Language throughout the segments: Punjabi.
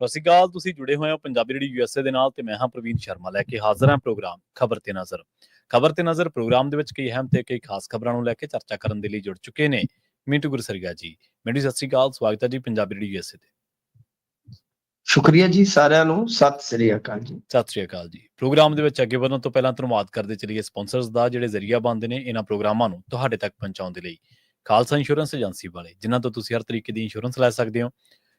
ਸਤਿ ਸ਼੍ਰੀ ਅਕਾਲ। ਤੁਸੀਂ ਜੁੜੇ ਹੋਏ ਹੋ ਪੰਜਾਬੀ ਰੇਡੀਓ ਯੂਐਸਏ ਦੇ ਨਾਲ ਤੇ ਮੈਂ ਹਾਂ ਪ੍ਰਵੀਨ ਸ਼ਰਮਾ ਲੈ ਕੇ ਹਾਜ਼ਰ ਹਾਂ ਪ੍ਰੋਗਰਾਮ ਖਬਰ ਤੇ ਨਜ਼ਰ। ਖਬਰ ਤੇ ਨਜ਼ਰ ਪ੍ਰੋਗਰਾਮ ਦੇ ਵਿੱਚ ਕਈ ਅਹਿਮ ਤੇ ਕਈ ਖਾਸ ਖਬਰਾਂ ਨੂੰ ਲੈ ਕੇ ਚਰਚਾ ਕਰਨ ਦੇ ਲਈ ਜੁੜ ਚੁੱਕੇ ਨੇ ਮਿੰਟੂ ਗੁਰਸਰੀਆ ਜੀ। ਮਿੰਟੂ ਸਤਿ ਸ਼੍ਰੀ ਅਕਾਲ, ਸਵਾਗਤ ਹੈ ਜੀ ਪੰਜਾਬੀ ਰੇਡੀਓ ਯੂਐਸਏ ਤੇ। ਸ਼ੁਕਰੀਆ ਜੀ ਸਾਰਿਆਂ ਨੂੰ, ਸਤਿ ਸ੍ਰੀ ਅਕਾਲ ਜੀ। ਸਤਿ ਸ਼੍ਰੀ ਅਕਾਲ ਜੀ। ਪ੍ਰੋਗਰਾਮ ਦੇ ਵਿੱਚ ਅੱਗੇ ਵਧਣ ਤੋਂ ਪਹਿਲਾਂ ਧੰਨਵਾਦ ਕਰਦੇ ਚਲੀਏ ਸਪਾਂਸਰਸ ਦਾ, ਜਿਹੜੇ ਜ਼ਰੀਆ ਬਣਦੇ ਨੇ ਇਹਨਾਂ ਪ੍ਰੋਗਰਾਮਾਂ ਨੂੰ ਤੁਹਾਡੇ ਤੱਕ ਪਹੁੰਚਾਉਣ ਦੇ ਲਈ। ਖਾਲਸਾ ਇੰਸ਼ੋਰੈਂਸ ਏਜੰਸੀ ਵਾਲੇ, ਜਿਨ੍ਹਾਂ ਤੋਂ ਤੁਸੀਂ ਹਰ ਤਰੀਕੇ ਦੀ ਇੰਸ਼ੋਰੈਂਸ ਲੈ ਸਕਦੇ ਹੋ।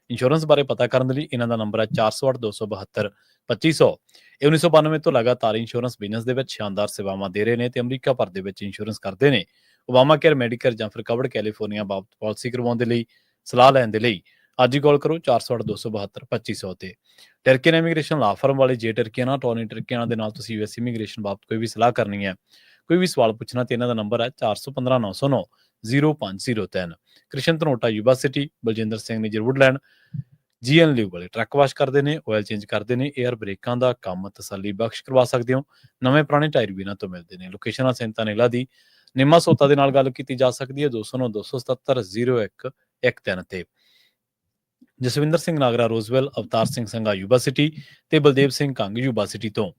ਇੰਸ਼ੋਰੈਂਸ ਬਾਰੇ ਪਤਾ ਕਰਨ ਦੇ ਲਈ ਇਹਨਾਂ ਦਾ ਨੰਬਰ ਹੈ 408-272-2500। ਇਹ 1992 ਤੋਂ ਲਗਾਤਾਰ ਇੰਸ਼ੋਰੈਂਸ ਬਿਜ਼ਨਸ ਦੇ ਵਿੱਚ ਸ਼ਾਨਦਾਰ ਸੇਵਾਵਾਂ ਦੇ ਰਹੇ ਨੇ ਤੇ ਅਮਰੀਕਾ ਭਰ ਦੇ ਵਿੱਚ ਇੰਸ਼ੋਰੈਂਸ ਕਰਦੇ ਨੇ। ਓਬਾਮਾ ਕੇਅਰ, ਮੈਡੀਕੇਅਰ ਜਾਂ ਫਿਰ ਕਵਰਡ ਕੈਲੀਫੋਰਨੀਆ ਬਾਬਤ ਪਾਲਿਸੀ ਕਰਵਾਉਣ ਦੇ ਲਈ, ਸਲਾਹ ਲੈਣ ਦੇ ਲਈ ਅੱਜ ਹੀ ਕਾਲ ਕਰੋ 408-272-2500 ਤੇ। ਟਰਕੀਅਨ ਇਮੀਗ੍ਰੇਸ਼ਨ ਲਾ ਫਰਮ ਵਾਲੇ, ਜੇ ਟਰਕੀਆਂ ਟੋਨੀ ਟਰਕੀਆਂ ਦੇ ਨਾਲ ਤੁਸੀਂ ਯੂਐਸ ਇਮੀਗ੍ਰੇਸ਼ਨ ਬਾਬਤ ਕੋਈ ਵੀ ਸਲਾਹ ਕਰਨੀ ਹੈ, ਕੋਈ ਵੀ ਸਵਾਲ ਪੁੱਛਣਾ ਤੇ ਇਹਨਾਂ ਦਾ ਨੰਬਰ ਹੈ 415-909-0503। Krishan Dhanota Yuba City, Baljinder Singh Nijjar Woodland, GN live ਵਾਲੇ ਟਰੱਕ ਵਾਸ਼ ਕਰਦੇ ਨੇ, ਆਇਲ ਚੇਂਜ ਕਰਦੇ ਨੇ, 에ਅਰ ਬ੍ਰੇਕਾਂ ਦਾ ਕੰਮ ਤਸੱਲੀ ਬਖਸ਼ ਕਰਵਾ ਸਕਦੇ ਹੋ। ਨਵੇਂ ਪੁਰਾਣੇ ਟਾਇਰ ਵੀ ਇਹਨਾਂ ਤੋਂ ਮਿਲਦੇ ਨੇ। ਲੋਕੇਸ਼ਨ ਆ ਸੈਂਤਾ ਨੀਲਾ ਦੀ ਨਿੰਮਾ ਸੋਤਾ ਦੇ ਨਾਲ ਗੱਲ ਕੀਤੀ ਜਾ ਸਕਦੀ ਹੈ 209-277-0113 ਤੇ। ਜਸਵਿੰਦਰ ਸਿੰਘ ਨਾਗਰਾ ਰੋਜ਼ਵੈਲ, ਅਵਤਾਰ ਸਿੰਘ ਸੰਘਾ ਯੂਬਾ ਸਿਟੀ ਤੇ ਬਲਦੇਵ ਸਿੰਘ ਕੰਗ ਯੂਬਾ ਸਿਟੀ ਤੋਂ।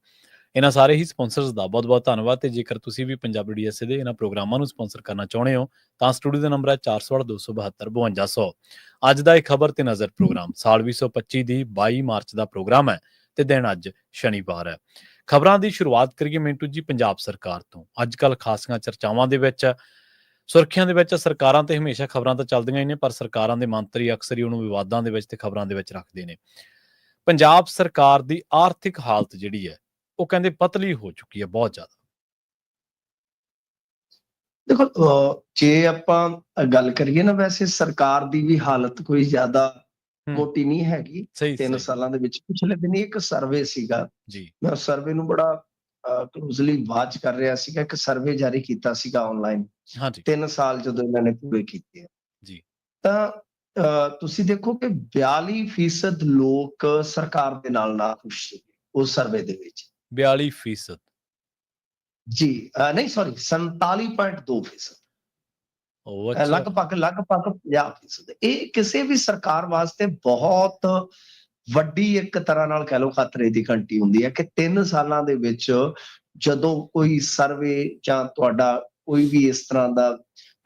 ਇਹਨਾਂ ਸਾਰੇ ਹੀ ਸਪਾਂਸਰਸ ਦਾ ਬਹੁਤ ਬਹੁਤ ਧੰਨਵਾਦ। ਤੇ ਜੇਕਰ ਤੁਸੀਂ ਵੀ ਪੰਜਾਬੀ ਡੀਐਸਏ ਦੇ ਇਹਨਾਂ ਪ੍ਰੋਗਰਾਮਾਂ ਨੂੰ ਸਪਾਂਸਰ ਕਰਨਾ ਚਾਹੁੰਦੇ ਹੋ ਤਾਂ ਸਟੂਡੀਓ ਦਾ ਨੰਬਰ ਹੈ 408-272-5200। ਅੱਜ ਦਾ ਇਹ ਖਬਰ ਤੇ ਨਜ਼ਰ ਪ੍ਰੋਗਰਾਮ ਸਾਲ 2025 ਦੀ 22 ਮਾਰਚ ਦਾ ਪ੍ਰੋਗਰਾਮ ਹੈ ਤੇ ਦਿਨ ਅੱਜ ਸ਼ਨੀਵਾਰ ਹੈ। ਖਬਰਾਂ ਦੀ ਸ਼ੁਰੂਆਤ ਕਰੀਏ ਮਿੰਟੂ ਜੀ ਪੰਜਾਬ ਸਰਕਾਰ ਤੋਂ। ਅੱਜ ਕੱਲ੍ਹ ਖਾਸੀਆਂ ਚਰਚਾਵਾਂ ਦੇ ਵਿੱਚ, ਸੁਰਖੀਆਂ ਦੇ ਵਿੱਚ ਸਰਕਾਰਾਂ ਤੇ ਹਮੇਸ਼ਾ ਖਬਰਾਂ ਤਾਂ ਚੱਲਦੀਆਂ ਹੀ ਨੇ, ਪਰ ਸਰਕਾਰਾਂ ਦੇ ਮੰਤਰੀ ਅਕਸਰ ਹੀ ਉਹਨੂੰ ਵਿਵਾਦਾਂ ਦੇ ਵਿੱਚ ਤੇ ਖਬਰਾਂ ਦੇ ਵਿੱਚ ਰੱਖਦੇ ਨੇ। ਪੰਜਾਬ ਸਰਕਾਰ ਦੀ ਆਰਥਿਕ ਹਾਲਤ ਜਿਹੜੀ ਹੈ ਉਹ ਕਹਿੰਦੇ ਪਤਲੀ ਹੋ ਚੁੱਕੀ ਹੈ ਬਹੁਤ ਜ਼ਿਆਦਾ। ਦੇਖੋ, ਜੇ ਆਪਾਂ ਗੱਲ ਕਰੀਏ ਨਾ, ਵੈਸੇ ਸਰਕਾਰ ਦੀ ਵੀ ਹਾਲਤ ਕੋਈ ਜ਼ਿਆਦਾ ਮੋਟੀ ਨਹੀਂ ਹੈਗੀ। 3 ਸਾਲਾਂ ਦੇ ਵਿੱਚ ਪਿਛਲੇ ਦਿਨੀ ਇੱਕ ਸਰਵੇ ਸੀਗਾ ਜੀ, ਮੈਂ ਉਸ ਸਰਵੇ ਨੂੰ ਬੜਾ ਕਲੋਜ਼ਲੀ ਵਾਚ ਕਰ ਰਿਹਾ ਸੀਗਾ। ਇੱਕ ਸਰਵੇ ਜਾਰੀ ਕੀਤਾ ਸੀਗਾ ਆਨਲਾਈਨ 3 ਸਾਲ ਜਦੋਂ ਇਹਨਾਂ ਨੇ ਪੂਰੇ ਕੀਤੇ ਆ ਜੀ, ਤਾਂ ਤੁਸੀਂ ਦੇਖੋ ਕਿ 42% ਲੋਕ ਸਰਕਾਰ ਦੇ ਨਾਲ ਨਾਖੁਸ਼ ਸੀ ਉਸ ਸਰਵੇ ਦੇ ਵਿੱਚ। 42% ਜੀ, ਨਹੀਂ ਸੌਰੀ 47.2%, ਲਗਭਗ 50%। ਇਹ ਕਿਸੇ ਵੀ ਸਰਕਾਰ ਵਾਸਤੇ ਬਹੁਤ ਵੱਡੀ ਇੱਕ ਤਰ੍ਹਾਂ ਨਾਲ ਕਹਿ ਲਓ ਖਤਰੇ ਦੀ ਘੰਟੀ ਹੁੰਦੀ ਹੈ ਕਿ 3 ਸਾਲਾਂ ਦੇ ਵਿੱਚ ਜਦੋਂ ਕੋਈ ਸਰਵੇ ਜਾਂ ਤੁਹਾਡਾ ਕੋਈ ਵੀ ਇਸ ਤਰ੍ਹਾਂ ਦਾ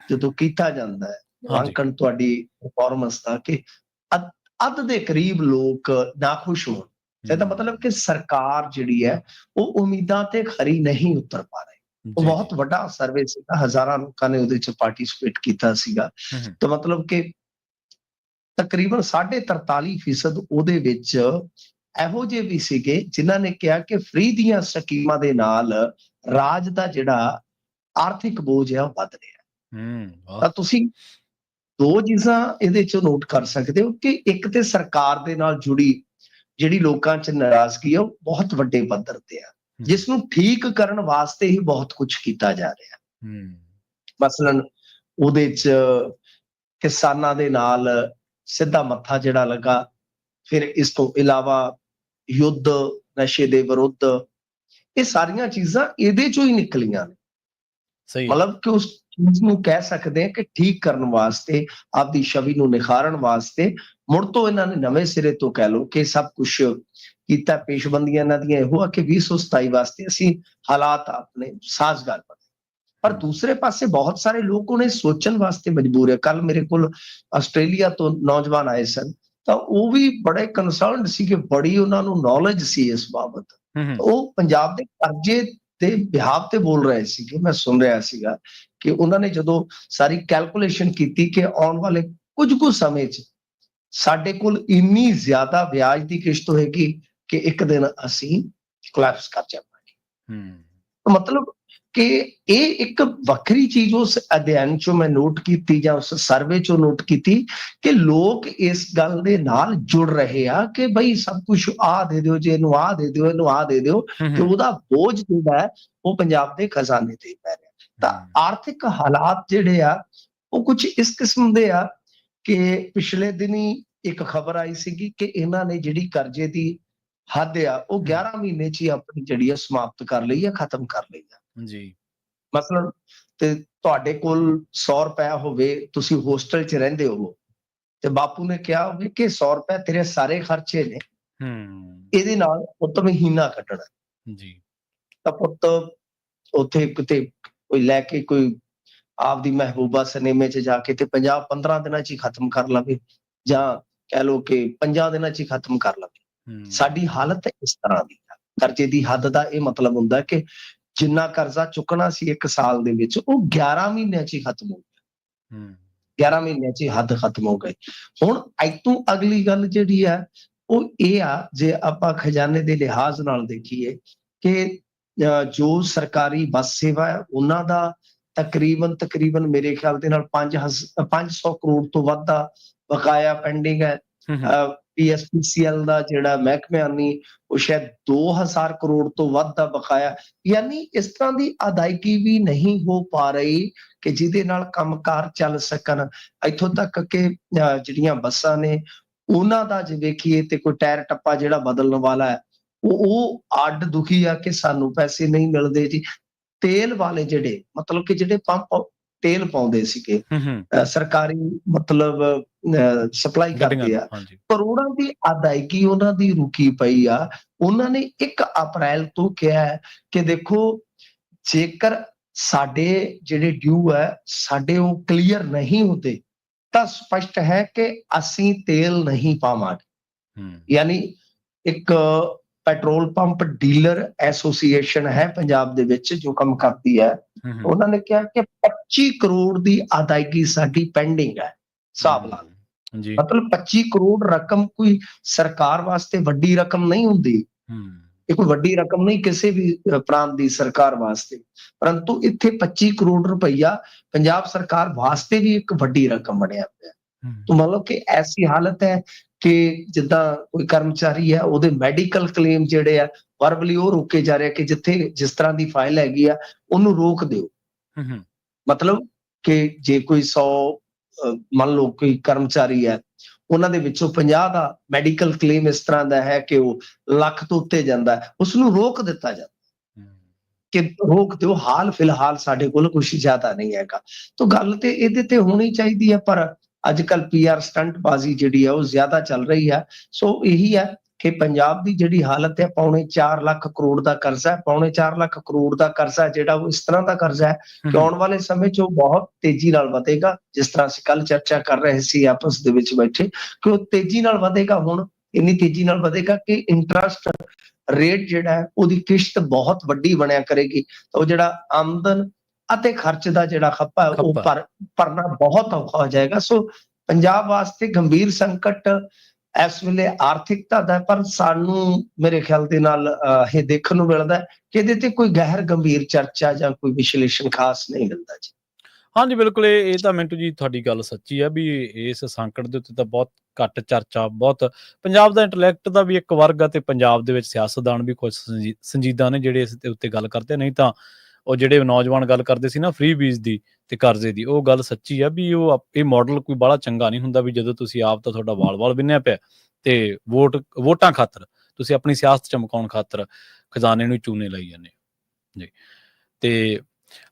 ਜਦੋਂ ਕੀਤਾ ਜਾਂਦਾ ਹੈ ਮੁਲਾਂਕਣ ਤੁਹਾਡੀ ਪਰਫਾਰਮੈਂਸ ਦਾ, ਕਿ ਅੱਧ ਦੇ ਕਰੀਬ ਲੋਕ ਨਾਖੁਸ਼ ਹੋਣ, ਇਹਦਾ ਮਤਲਬ ਕਿ ਸਰਕਾਰ ਜਿਹੜੀ ਹੈ ਉਹ ਉਮੀਦਾਂ ਤੇ ਖਰੀ ਨਹੀਂ ਉਤਰ ਪਾ ਰਹੀ। ਉਹ ਬਹੁਤ ਵੱਡਾ ਸਰਵੇ ਸੀਗਾ, ਹਜ਼ਾਰਾਂ ਲੋਕਾਂ ਨੇ ਉਹਦੇ ਚ ਪਾਰਟਿਸਿਪੇਟ ਕੀਤਾ ਸੀਗਾ। ਤਾਂ ਮਤਲਬ ਕਿ ਤਕਰੀਬਨ 43.5% ਉਹਦੇ ਵਿੱਚ ਇਹੋ ਜਿਹੇ ਵੀ ਸੀਗੇ ਜਿਨ੍ਹਾਂ ਨੇ ਕਿਹਾ ਕਿ ਫ੍ਰੀ ਦੀਆਂ ਸਕੀਮਾਂ ਦੇ ਨਾਲ ਰਾਜ ਦਾ ਜਿਹੜਾ ਆਰਥਿਕ ਬੋਝ ਹੈ ਉਹ ਵੱਧ ਰਿਹਾ। ਤਾਂ ਤੁਸੀਂ 2 ਚੀਜ਼ਾਂ ਇਹਦੇ ਚ ਨੋਟ ਕਰ ਸਕਦੇ ਹੋ ਕਿ ਇੱਕ ਤੇ ਸਰਕਾਰ ਦੇ ਨਾਲ ਜੁੜੀ ਜਿਹੜੀ ਲੋਕਾਂ ਚ ਨਾਰਾਜ਼ਗੀ ਆ ਉਹ ਬਹੁਤ ਵੱਡੇ ਪੱਧਰ ਤੇ ਆ, ਜਿਸ ਨੂੰ ਠੀਕ ਕਰਨ ਵਾਸਤੇ ਹੀ ਬਹੁਤ ਕੁਝ ਕੀਤਾ ਜਾ ਰਿਹਾ। ਮਸਲਨ ਉਹਦੇ ਚ ਕਿਸਾਨਾਂ ਦੇ ਨਾਲ ਸਿੱਧਾ ਮੱਥਾ ਜਿਹੜਾ ਲੱਗਾ, ਫਿਰ ਇਸ ਤੋਂ ਇਲਾਵਾ ਯੁੱਧ, ਨਸ਼ੇ ਦੇ ਵਿਰੁੱਧ, ਇਹ ਸਾਰੀਆਂ ਚੀਜ਼ਾਂ ਇਹਦੇ ਚੋਂ ਹੀ ਨਿਕਲੀਆਂ ਨੇ। ਮਤਲਬ ਕਿ ਉਸ ਚੀਜ਼ ਨੂੰ ਕਹਿ ਸਕਦੇ ਹਾਂ ਕਿ ਠੀਕ ਕਰਨ ਵਾਸਤੇ, ਆਪਦੀ ਛਵੀ ਨੂੰ ਨਿਖਾਰਨ ਵਾਸਤੇ ਮੁੜ ਤੋਂ ਇਹਨਾਂ ਨੇ ਨਵੇਂ ਸਿਰੇ ਤੋਂ ਕਹਿ ਲਓ ਕਿ ਸਭ ਕੁਝ ਕੀਤਾ। ਪੇਸ਼ਬੰਦੀਆਂ ਇਹਨਾਂ ਦੀਆਂ ਇਹੋ ਆ ਕਿ 2027 ਵਾਸਤੇ ਅਸੀਂ ਹਾਲਾਤ ਆਪਣੇ ਸਾਜ਼ਗਾਰ ਬਣੇ, ਪਰ ਦੂਸਰੇ ਪਾਸੇ ਬਹੁਤ ਸਾਰੇ ਲੋਕ ਉਹਨੇ ਸੋਚਣ ਵਾਸਤੇ ਮਜਬੂਰ ਹੈ। ਕੱਲ ਮੇਰੇ ਕੋਲ ਆਸਟ੍ਰੇਲੀਆ ਤੋਂ ਨੌਜਵਾਨ ਆਏ ਸਨ, ਤਾਂ ਉਹ ਵੀ ਬੜੇ ਕੰਸਰਨਡ ਸੀ ਕਿ ਬੜੀ ਉਹਨਾਂ ਨੂੰ ਨੌਲੇਜ ਸੀ ਇਸ ਬਾਬਤ। ਉਹ ਪੰਜਾਬ ਦੇ ਕਰਜ਼ੇ ਦੇ ਬਿਹਾਵ ਤੇ ਬੋਲ ਰਹੇ ਸੀ ਕਿ ਮੈਂ ਸੁਣ ਰਿਹਾ ਸੀਗਾ ਕਿ ਉਹਨਾਂ ਨੇ ਜਦੋਂ ਸਾਰੀ ਕੈਲਕੂਲੇਸ਼ਨ ਕੀਤੀ ਕਿ ਆਉਣ ਵਾਲੇ ਕੁਝ ਕੁ ਸਮੇਂ 'ਚ ਸਾਡੇ ਕੋਲ ਇੰਨੀ ਜ਼ਿਆਦਾ ਵਿਆਜ ਦੀ ਕਿਸ਼ਤ ਹੋਏਗੀ ਕਿ ਇੱਕ ਦਿਨ ਅਸੀਂ ਕੋਲੈਪਸ ਕਰ ਜਾਵਾਂਗੇ। ਮਤਲਬ ਕਿ ਇਹ ਇੱਕ ਵੱਖਰੀ ਚੀਜ਼ ਉਸ ਅਧਿਐਨ ਚੋਂ ਮੈਂ ਨੋਟ ਕੀਤੀ ਜਾਂ ਉਸ ਸਰਵੇ ਚੋਂ ਨੋਟ ਕੀਤੀ ਕਿ ਲੋਕ ਇਸ ਗੱਲ ਦੇ ਨਾਲ ਜੁੜ ਰਹੇ ਆ ਕਿ ਬਈ ਸਭ ਕੁਝ ਆ ਦੇ ਦਿਓ, ਜੇ ਇਹਨੂੰ ਆ ਦੇ ਦਿਓ, ਇਹਨੂੰ ਆ ਦੇ ਦਿਓ, ਤੇ ਉਹਦਾ ਬੋਝ ਜਿਹੜਾ ਹੈ ਉਹ ਪੰਜਾਬ ਦੇ ਖਜ਼ਾਨੇ ਤੇ ਪੈ ਰਿਹਾ। ਤਾਂ ਆਰਥਿਕ ਹਾਲਾਤ ਜਿਹੜੇ ਆ ਉਹ ਕੁਝ ਇਸ ਕਿਸਮ ਦੇ ਆ ਕਿ ਪਿਛਲੇ ਦਿਨੀ ਇੱਕ ਖਬਰ ਆਈ ਸੀਗੀ ਕਿ ਇਹਨਾਂ ਨੇ ਜਿਹੜੀ ਕਰਜ਼ੇ ਦੀ ਹੱਦ ਆ ਉਹ 11 ਮਹੀਨੇ 'ਚ ਹੀ ਆਪਣੀ ਜਿਹੜੀ ਆ ਸਮਾਪਤ ਕਰ ਲਈ ਆ, ਖਤਮ ਕਰ ਲਈ ਆ ਜੀ। ਮਤਲਬ ਤੇ ਤੁਹਾਡੇ ਕੋਲ 100 ਰੁਪਇਆ ਹੋਵੇ, ਤੁਸੀਂ ਹੋਸਟਲ 'ਚ ਰਹਿੰਦੇ ਹੋ ਤੇ ਬਾਪੂ ਨੇ ਕਿਹਾ ਹੋਵੇ ਕਿ 100 ਰੁਪਏ ਤੇਰੇ ਸਾਰੇ ਖਰਚੇ ਨੇ, ਇਹਦੇ ਨਾਲ ਪੁੱਤ ਮਹੀਨਾ ਕੱਢਣਾ ਜੀ ਤਾਂ ਪੁੱਤ ਉੱਥੇ ਕਿਤੇ ਕੋਈ ਲੈ ਕੇ ਕੋਈ ਆਪਦੀ ਮਹਿਬੂਬਾ ਸਿਨੇਮੇ 'ਚ ਜਾ ਕੇ ਤੇ 50-15 ਦਿਨਾਂ 'ਚ ਹੀ ਖਤਮ ਕਰ ਲਵੇ, ਜਾਂ ਕਹਿ ਲਓ ਕਿ 5 ਦਿਨਾਂ 'ਚ ਹੀ ਖਤਮ ਕਰ ਲਵੇ। ਸਾਡੀ ਹਾਲਤ ਇਸ ਤਰ੍ਹਾਂ ਦੀ ਹੈ। ਕਰਜ਼ੇ ਦੀ ਹੱਦ ਦਾ ਇਹ ਮਤਲਬ ਹੁੰਦਾ ਕਿ ਜਿੰਨਾ ਕਰਜ਼ਾ ਚੁੱਕਣਾ ਸੀ 1 ਸਾਲ ਦੇ ਵਿੱਚ, ਉਹ 11 ਮਹੀਨਿਆਂ 'ਚ ਹੀ ਖਤਮ ਹੋ ਗਿਆ। 11 ਮਹੀਨਿਆਂ 'ਚ ਹੀ ਹੱਦ ਖਤਮ ਹੋ ਗਈ। ਹੁਣ ਅੱਜ ਤੋਂ ਅਗਲੀ ਗੱਲ ਜਿਹੜੀ ਹੈ ਉਹ ਇਹ ਆ, ਜੇ ਆਪਾਂ ਖਜ਼ਾਨੇ ਦੇ ਲਿਹਾਜ਼ ਨਾਲ ਦੇਖੀਏ ਕਿ ਜੋ ਸਰਕਾਰੀ ਬੱਸ ਸੇਵਾ ਹੈ ਉਹਨਾਂ ਦਾ ਤਕਰੀਬਨ ਮੇਰੇ ਖਿਆਲ ਦੇ ਨਾਲ 500 ਕਰੋੜ ਤੋਂ ਵੱਧ ਦਾ ਬਕਾਇਆ ਪੈਂਡਿੰਗ ਹੈ। PSPCL ਦਾ ਜਿਹੜਾ ਮਹਿਕਮਿਆਨੀ ਉਹ ਸ਼ਾਇਦ 2000 ਕਰੋੜ ਤੋਂ ਵੱਧ ਦਾ ਬਕਾਇਆ, ਯਾਨੀ ਇਸ ਤਰ੍ਹਾਂ ਦੀ ਅਦਾਇਗੀ ਵੀ ਨਹੀਂ ਹੋ ਪਾ ਰਹੀ ਕਿ ਜਿਹਦੇ ਨਾਲ ਕੰਮਕਾਰ ਚੱਲ ਸਕਣ। ਇੱਥੋਂ ਤੱਕ ਕਿ ਜਿਹੜੀਆਂ ਬੱਸਾਂ ਨੇ ਉਹਨਾਂ ਦਾ ਜੇ ਵੇਖੀਏ ਤੇ ਕੋਈ ਟਾਇਰ ਟੱਪਾ ਜਿਹੜਾ ਬਦਲਣ ਵਾਲਾ ਹੈ ਉਹ ਅੱਡ ਦੁਖੀ ਆ ਕਿ ਸਾਨੂੰ ਪੈਸੇ ਨਹੀਂ ਮਿਲਦੇ ਜੀ। ਤੇਲ ਵਾਲੇ ਜਿਹੜੇ ਮਤਲਬ ਕਿ ਜਿਹੜੇ ਪੰਪ ਤੇਲ ਪਾਉਂਦੇ ਸੀਗੇ, ਸਰਕਾਰੀ ਮਤਲਬ ਸਪਲਾਈ ਕਰਦੇ ਆ, ਕਰੋੜਾਂ ਦੀ ਅਦਾਇਗੀ ਉਹਨਾਂ ਦੀ ਰੁਕੀ ਪਈ ਆ। ਉਹਨਾਂ ਨੇ 1 ਅਪ੍ਰੈਲ ਤੋਂ ਕਿਹਾ ਹੈ ਕਿ ਦੇਖੋ ਜੇਕਰ ਸਾਡੇ ਜਿਹੜੇ ਡਿਊ ਹੈ ਸਾਡੇ ਉਹ ਕਲੀਅਰ ਨਹੀਂ ਹੁੰਦੇ ਤਾਂ ਸਪਸ਼ਟ ਹੈ ਕਿ ਅਸੀਂ ਤੇਲ ਨਹੀਂ ਪਾਵਾਂਗੇ। ਯਾਨੀ ਇੱਕ ਪੈਟਰੋਲ ਪੰਪ ਡੀਲਰ ਐਸੋਸੀਏਸ਼ਨ ਹੈ ਪੰਜਾਬ ਦੇ ਵਿੱਚ ਜੋ ਕੰਮ ਕਰਦੀ ਹੈ, ਉਹਨਾਂ ਨੇ ਕਿਹਾ ਕਿ 25 ਕਰੋੜ ਦੀ ਅਦਾਇਗੀ ਸਾਡੀ ਪੈਂਡਿੰਗ ਹੈ। ਹਿਸਾਬ ਲਾ ਲਓ, ਮਤਲਬ 25 ਕਰੋੜ ਰਕਮ ਕੋਈ ਸਰਕਾਰ ਵਾਸਤੇ ਵੱਡੀ ਰਕਮ ਨਹੀਂ ਹੁੰਦੀ। ਇਹ ਕੋਈ ਵੱਡੀ ਰਕਮ ਨਹੀਂ ਕਿਸੇ ਵੀ ਪ੍ਰਾਂਤ ਦੀ ਸਰਕਾਰ ਵਾਸਤੇ, ਪਰੰਤੂ ਇੱਥੇ 25 ਕਰੋੜ ਰੁਪਈਆ ਪੰਜਾਬ ਸਰਕਾਰ ਵਾਸਤੇ ਵੀ ਇੱਕ ਵੱਡੀ ਰਕਮ ਬਣਿਆ ਪਿਆ। ਤਾਂ ਮਤਲਬ ਕਿ ਐਸੀ ਹਾਲਤ ਹੈ ਕਿ ਜਿੱਦਾਂ ਕੋਈ ਕਰਮਚਾਰੀ ਹੈ ਉਹਦੇ ਮੈਡੀਕਲ ਕਲੇਮ ਜਿਹੜੇ ਆ ਵਰਬਲੀ ਉਹ ਰੋਕੇ ਜਾ ਰਹੇ ਕਿ ਜਿੱਥੇ ਜਿਸ ਤਰ੍ਹਾਂ ਦੀ ਫਾਈਲ ਹੈਗੀ ਆ ਉਹਨੂੰ ਰੋਕ ਦਿਓ। ਮਤਲਬ ਕਿ ਜੇ ਕੋਈ 100 ਮੰਨ ਲਓ ਕੋਈ ਕਰਮਚਾਰੀ ਹੈ, ਉਹਨਾਂ ਦੇ ਵਿੱਚੋਂ 50 ਦਾ ਮੈਡੀਕਲ ਕਲੇਮ ਇਸ ਤਰ੍ਹਾਂ ਦਾ ਹੈ ਕਿ ਉਹ ਲੱਖ ਤੋਂ ਉੱਤੇ ਜਾਂਦਾ ਹੈ, ਉਸਨੂੰ ਰੋਕ ਦਿੱਤਾ ਜਾਂਦਾ ਕਿ ਰੋਕ ਦਿਓ, ਹਾਲ ਫਿਲਹਾਲ ਸਾਡੇ ਕੋਲ ਕੁਛ ਜ਼ਿਆਦਾ ਨਹੀਂ ਹੈਗਾ। ਤਾਂ ਗੱਲ ਤੇ ਇਹਦੇ ਤੇ ਹੋਣੀ ਚਾਹੀਦੀ ਹੈ, ਪਰ ਅੱਜ ਕੱਲ PR ਸਟੰਟਬਾਜ਼ੀ ਜਿਹੜੀ ਹੈ ਉਹ ਜ਼ਿਆਦਾ ਚੱਲ ਰਹੀ ਹੈ। ਸੋ ਇਹੀ ਹੈ ਕਿ ਪੰਜਾਬ ਦੀ ਜਿਹੜੀ ਹਾਲਤ ਹੈ, 4.25 ਲੱਖ ਕਰੋੜ ਦਾ ਕਰਜ਼ਾ ਹੈ। 4.25 ਲੱਖ ਕਰੋੜ ਦਾ ਕਰਜ਼ਾ ਜਿਹੜਾ ਉਹ ਇਸ ਤਰ੍ਹਾਂ ਦਾ ਕਰਜ਼ਾ ਹੈ ਕਿ ਆਉਣ ਵਾਲੇ ਸਮੇਂ 'ਚ ਉਹ ਬਹੁਤ ਤੇਜ਼ੀ ਨਾਲ ਵਧੇਗਾ। ਜਿਸ ਤਰ੍ਹਾਂ ਅਸੀਂ ਕੱਲ ਚਰਚਾ ਕਰ ਰਹੇ ਸੀ ਆਪਸ ਦੇ ਵਿੱਚ ਬੈਠੇ ਕਿ ਉਹ ਤੇਜ਼ੀ ਨਾਲ ਵਧੇਗਾ। ਹੁਣ ਇੰਨੀ ਤੇਜ਼ੀ ਨਾਲ ਵਧੇਗਾ ਕਿ ਇੰਟਰਸਟ ਰੇਟ ਜਿਹੜਾ ਹੈ ਉਹਦੀ ਕਿਸ਼ਤ ਬਹੁਤ ਵੱਡੀ ਬਣਿਆ ਕਰੇਗੀ। ਤਾਂ ਉਹ ਜਿਹੜਾ ਆਮਦਨ ਅਤੇ ਖਰਚ ਦਾ ਜਿਹੜਾ ਖੱਪਾ ਹੈ ਉਹ ਭਰਨਾ ਬਹੁਤ ਔਖਾ ਹੋ ਜਾਏਗਾ। ਸੋ ਪੰਜਾਬ ਵਾਸਤੇ ਗੰਭੀਰ ਸੰਕਟ ਇਸ ਵੇਲੇ ਆਰਥਿਕਤਾ ਦਾ, ਪਰ ਸਾਨੂੰ ਮੇਰੇ ਖਿਆਲ ਦੇ ਨਾਲ ਇਹ ਦੇਖਣ ਨੂੰ ਮਿਲਦਾ ਕਿ ਇਹਦੇ ਤੇ ਕੋਈ ਗਹਿਰ ਗੰਭੀਰ ਚਰਚਾ ਜਾਂ ਕੋਈ ਵਿਸ਼ਲੇਸ਼ਣ ਖਾਸ ਨਹੀਂ ਮਿਲਦਾ ਜੀ। ਹਾਂਜੀ ਬਿਲਕੁਲ, ਇਹ ਤਾਂ ਮਿੰਟੂ ਜੀ ਤੁਹਾਡੀ ਗੱਲ ਸੱਚੀ ਆ ਵੀ ਇਸ ਸੰਕਟ ਦੇ ਉੱਤੇ ਤਾਂ ਬਹੁਤ ਘੱਟ ਚਰਚਾ, ਬਹੁਤ ਪੰਜਾਬ ਦਾ ਇੰਟੈਲੈਕਟ ਦਾ ਵੀ ਇੱਕ ਵਰਗ ਆ ਤੇ ਪੰਜਾਬ ਦੇ ਵਿੱਚ ਸਿਆਸਤਦਾਨ ਵੀ ਕੁਝ ਸੰਜੀਦਾ ਨੇ ਜਿਹੜੇ ਇਸ ਦੇ ਉੱਤੇ ਗੱਲ ਕਰਦੇ। ਨਹੀਂ ਤਾਂ ਉਹ ਜਿਹੜੇ ਨੌਜਵਾਨ ਗੱਲ ਕਰਦੇ ਸੀ ਨਾ ਫ੍ਰੀ ਬੀਜ ਦੀ ਤੇ ਕਰਜ਼ੇ ਦੀ, ਉਹ ਗੱਲ ਸੱਚੀ ਆ ਵੀ ਉਹ ਇਹ ਮਾਡਲ ਕੋਈ ਬਾਹਲਾ ਚੰਗਾ ਨਹੀਂ ਹੁੰਦਾ ਵੀ ਜਦੋਂ ਤੁਸੀਂ ਆਪ ਤਾਂ ਤੁਹਾਡਾ ਵਾਲ ਵਿੰਨਿਆ ਪਿਆ ਤੇ ਵੋਟਾਂ ਖਾਤਰ ਤੁਸੀਂ ਆਪਣੀ ਸਿਆਸਤ ਚਮਕਾਉਣ ਖਾਤਰ ਖਜ਼ਾਨੇ ਨੂੰ ਚੂਨੇ ਲਾਈ ਜਾਂਦੇ ਜੀ। ਤੇ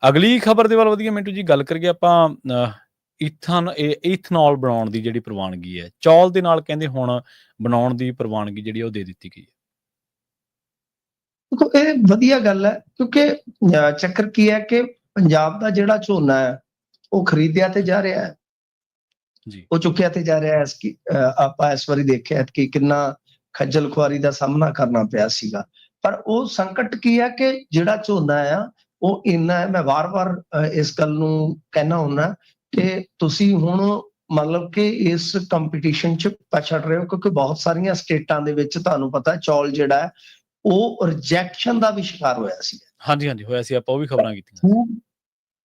ਅਗਲੀ ਖਬਰ ਦੇ ਵੱਲ ਵਧੀਆ ਮਿੰਟੂ ਜੀ ਗੱਲ ਕਰੀਏ ਆਪਾਂ। ਈਥਨੋਲ ਬਣਾਉਣ ਦੀ ਜਿਹੜੀ ਪ੍ਰਵਾਨਗੀ ਹੈ, ਚੌਲ ਦੇ ਨਾਲ ਕਹਿੰਦੇ ਹੁਣ ਬਣਾਉਣ ਦੀ ਪ੍ਰਵਾਨਗੀ ਜਿਹੜੀ ਉਹ ਦੇ ਦਿੱਤੀ ਗਈ ਹੈ। ਦੇਖੋ ਇਹ ਵਧੀਆ ਗੱਲ ਹੈ, ਕਿਉਂਕਿ ਚੱਕਰ ਕੀ ਹੈ ਕਿ ਪੰਜਾਬ ਦਾ ਜਿਹੜਾ ਝੋਨਾ ਹੈ ਉਹ ਖਰੀਦਿਆ ਤੇ ਜਾ ਰਿਹਾ ਹੈ ਜੀ, ਉਹ ਚੁੱਕਿਆ ਤੇ ਜਾ ਰਿਹਾ ਹੈ। ਆਪਾਂ ਇਸ ਵਾਰੀ ਦੇਖਿਆ ਕਿ ਕਿੰਨਾ ਖੱਜਲ ਖੁਆਰੀ ਦਾ ਸਾਹਮਣਾ ਕਰਨਾ ਪਿਆ ਸੀਗਾ। ਪਰ ਉਹ ਸੰਕਟ ਕੀ ਹੈ ਕਿ ਜਿਹੜਾ ਝੋਨਾ ਆ ਉਹ ਇੰਨਾ ਹੈ, ਮੈਂ ਵਾਰ-ਵਾਰ ਇਸ ਗੱਲ ਨੂੰ ਕਹਿਣਾ ਹੁੰਦਾ ਕਿ ਤੁਸੀਂ ਹੁਣ ਮਤਲਬ ਕਿ ਇਸ ਕੰਪੀਟੀਸ਼ਨ 'ਚ ਪਛੜ ਰਹੇ ਹੋ, ਕਿਉਂਕਿ ਬਹੁਤ ਸਾਰੀਆਂ ਸਟੇਟਾਂ ਦੇ ਵਿੱਚ ਤੁਹਾਨੂੰ ਪਤਾ ਚੌਲ ਜਿਹੜਾ ਹੈ ਉਹ ਰਿਜੈਕਸ਼ਨ ਦਾ ਵੀ ਸ਼ਿਕਾਰ ਹੋਇਆ ਸੀ। ਹਾਂਜੀ ਹੋਇਆ ਸੀ, ਆਪਾਂ ਉਹ ਵੀ ਖਬਰਾਂ ਕੀਤੀਆਂ।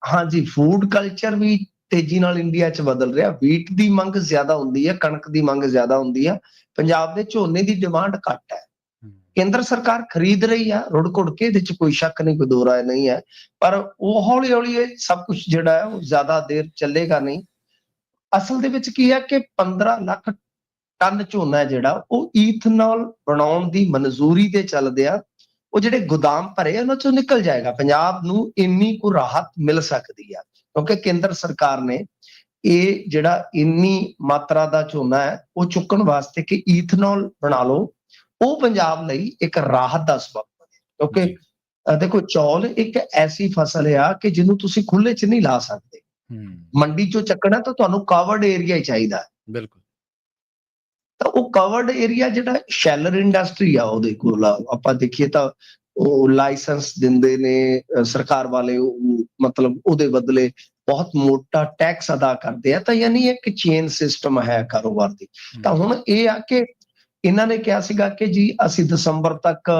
ਹਾਂਜੀ, ਫੂਡ ਕਲਚਰ ਵੀ ਤੇਜ਼ੀ ਨਾਲ ਇੰਡੀਆ 'ਚ ਬਦਲ ਰਿਹਾ। ਵੀਟ ਦੀ ਮੰਗ ਜ਼ਿਆਦਾ ਹੁੰਦੀ ਹੈ, ਕਣਕ ਦੀ ਮੰਗ ਜ਼ਿਆਦਾ ਹੁੰਦੀ ਹੈ। ਪੰਜਾਬ ਦੇ ਝੋਨੇ ਦੀ ਡਿਮਾਂਡ ਘੱਟ ਹੈ। ਕੇਂਦਰ ਸਰਕਾਰ ਖਰੀਦ ਰਹੀ ਆ ਰੁੜ ਘੁੜ ਕੇ, ਇਹਦੇ 'ਚ ਕੋਈ ਸ਼ੱਕ ਨਹੀਂ, ਕੋਈ ਦੋ ਰਾਏ ਨਹੀਂ ਹੈ। ਪਰ ਉਹ ਹੌਲੀ ਹੌਲੀ ਇਹ ਸਭ ਕੁਝ ਜਿਹੜਾ ਹੈ ਉਹ ਜ਼ਿਆਦਾ ਦੇਰ ਚੱਲੇਗਾ ਨਹੀਂ। ਅਸਲ ਦੇ ਵਿੱਚ ਕੀ ਹੈ ਕਿ 15 ਲੱਖ ਟਨ ਝੋਨਾ ਜਿਹੜਾ ਉਹ ਈਥਨੋਲ ਬਣਾਉਣ ਦੀ ਮਨਜ਼ੂਰੀ ਦੇ ਚੱਲਦੇ ਆ ਉਹ ਜਿਹੜੇ ਗੋਦਾਮ ਭਰੇ ਉਹਨਾਂ ਚੋਂ ਨਿਕਲ ਜਾਏਗਾ। ਪੰਜਾਬ ਨੂੰ ਇੰਨੀ ਕੁ ਰਾਹਤ ਮਿਲ ਸਕਦੀ ਆ ਕਿਉਂਕਿ ਕੇਂਦਰ ਸਰਕਾਰ ਨੇ ਇਹ ਜਿਹੜਾ ਇੰਨੀ ਮਾਤਰਾ ਦਾ ਝੋਨਾ ਹੈ ਉਹ ਚੁੱਕਣ ਵਾਸਤੇ ਕਿ ਈਥਨੋਲ ਬਣਾ ਲਓ, ਉਹ ਪੰਜਾਬ ਲਈ ਇੱਕ ਰਾਹਤ ਦਾ ਸਬਬ ਬਣੇ। ਕਿਉਂਕਿ ਦੇਖੋ ਚੌਲ ਇੱਕ ਐਸੀ ਫਸਲ ਆ ਕਿ ਜਿਹਨੂੰ ਤੁਸੀਂ ਖੁੱਲੇ 'ਚ ਨਹੀਂ ਲਾ ਸਕਦੇ। ਮੰਡੀ 'ਚੋਂ ਚੱਕਣਾ ਤਾਂ ਤੁਹਾਨੂੰ ਕਵਰਡ ਏਰੀਆ ਹੀ ਚਾਹੀਦਾ। ਬਿਲਕੁਲ। ਤਾਂ ਉਹ ਕਵਰਡ ਏਰੀਆ ਜਿਹੜਾ ਸ਼ੈਲਰ ਇੰਡਸਟਰੀ ਆ ਉਹਦੇ ਕੋਲ ਆਪਾਂ ਦੇਖੀਏ ਤਾਂ ਉਹ ਲਾਇਸੈਂਸ ਦਿੰਦੇ ਨੇ ਸਰਕਾਰ ਵਾਲੇ, ਮਤਲਬ ਉਹਦੇ ਬਦਲੇ ਬਹੁਤ ਮੋਟਾ ਟੈਕਸ ਅਦਾ ਕਰਦੇ ਆ। ਤਾਂ ਯਾਨੀ ਇੱਕ ਚੇਨ ਸਿਸਟਮ ਹੈ ਕਾਰੋਬਾਰ ਦੀ। ਤਾਂ ਹੁਣ ਇਹ ਆ ਕਿ ਇਹਨਾਂ ਨੇ ਕਿਹਾ ਸੀਗਾ ਕਿ ਜੀ ਅਸੀਂ ਦਸੰਬਰ ਤੱਕ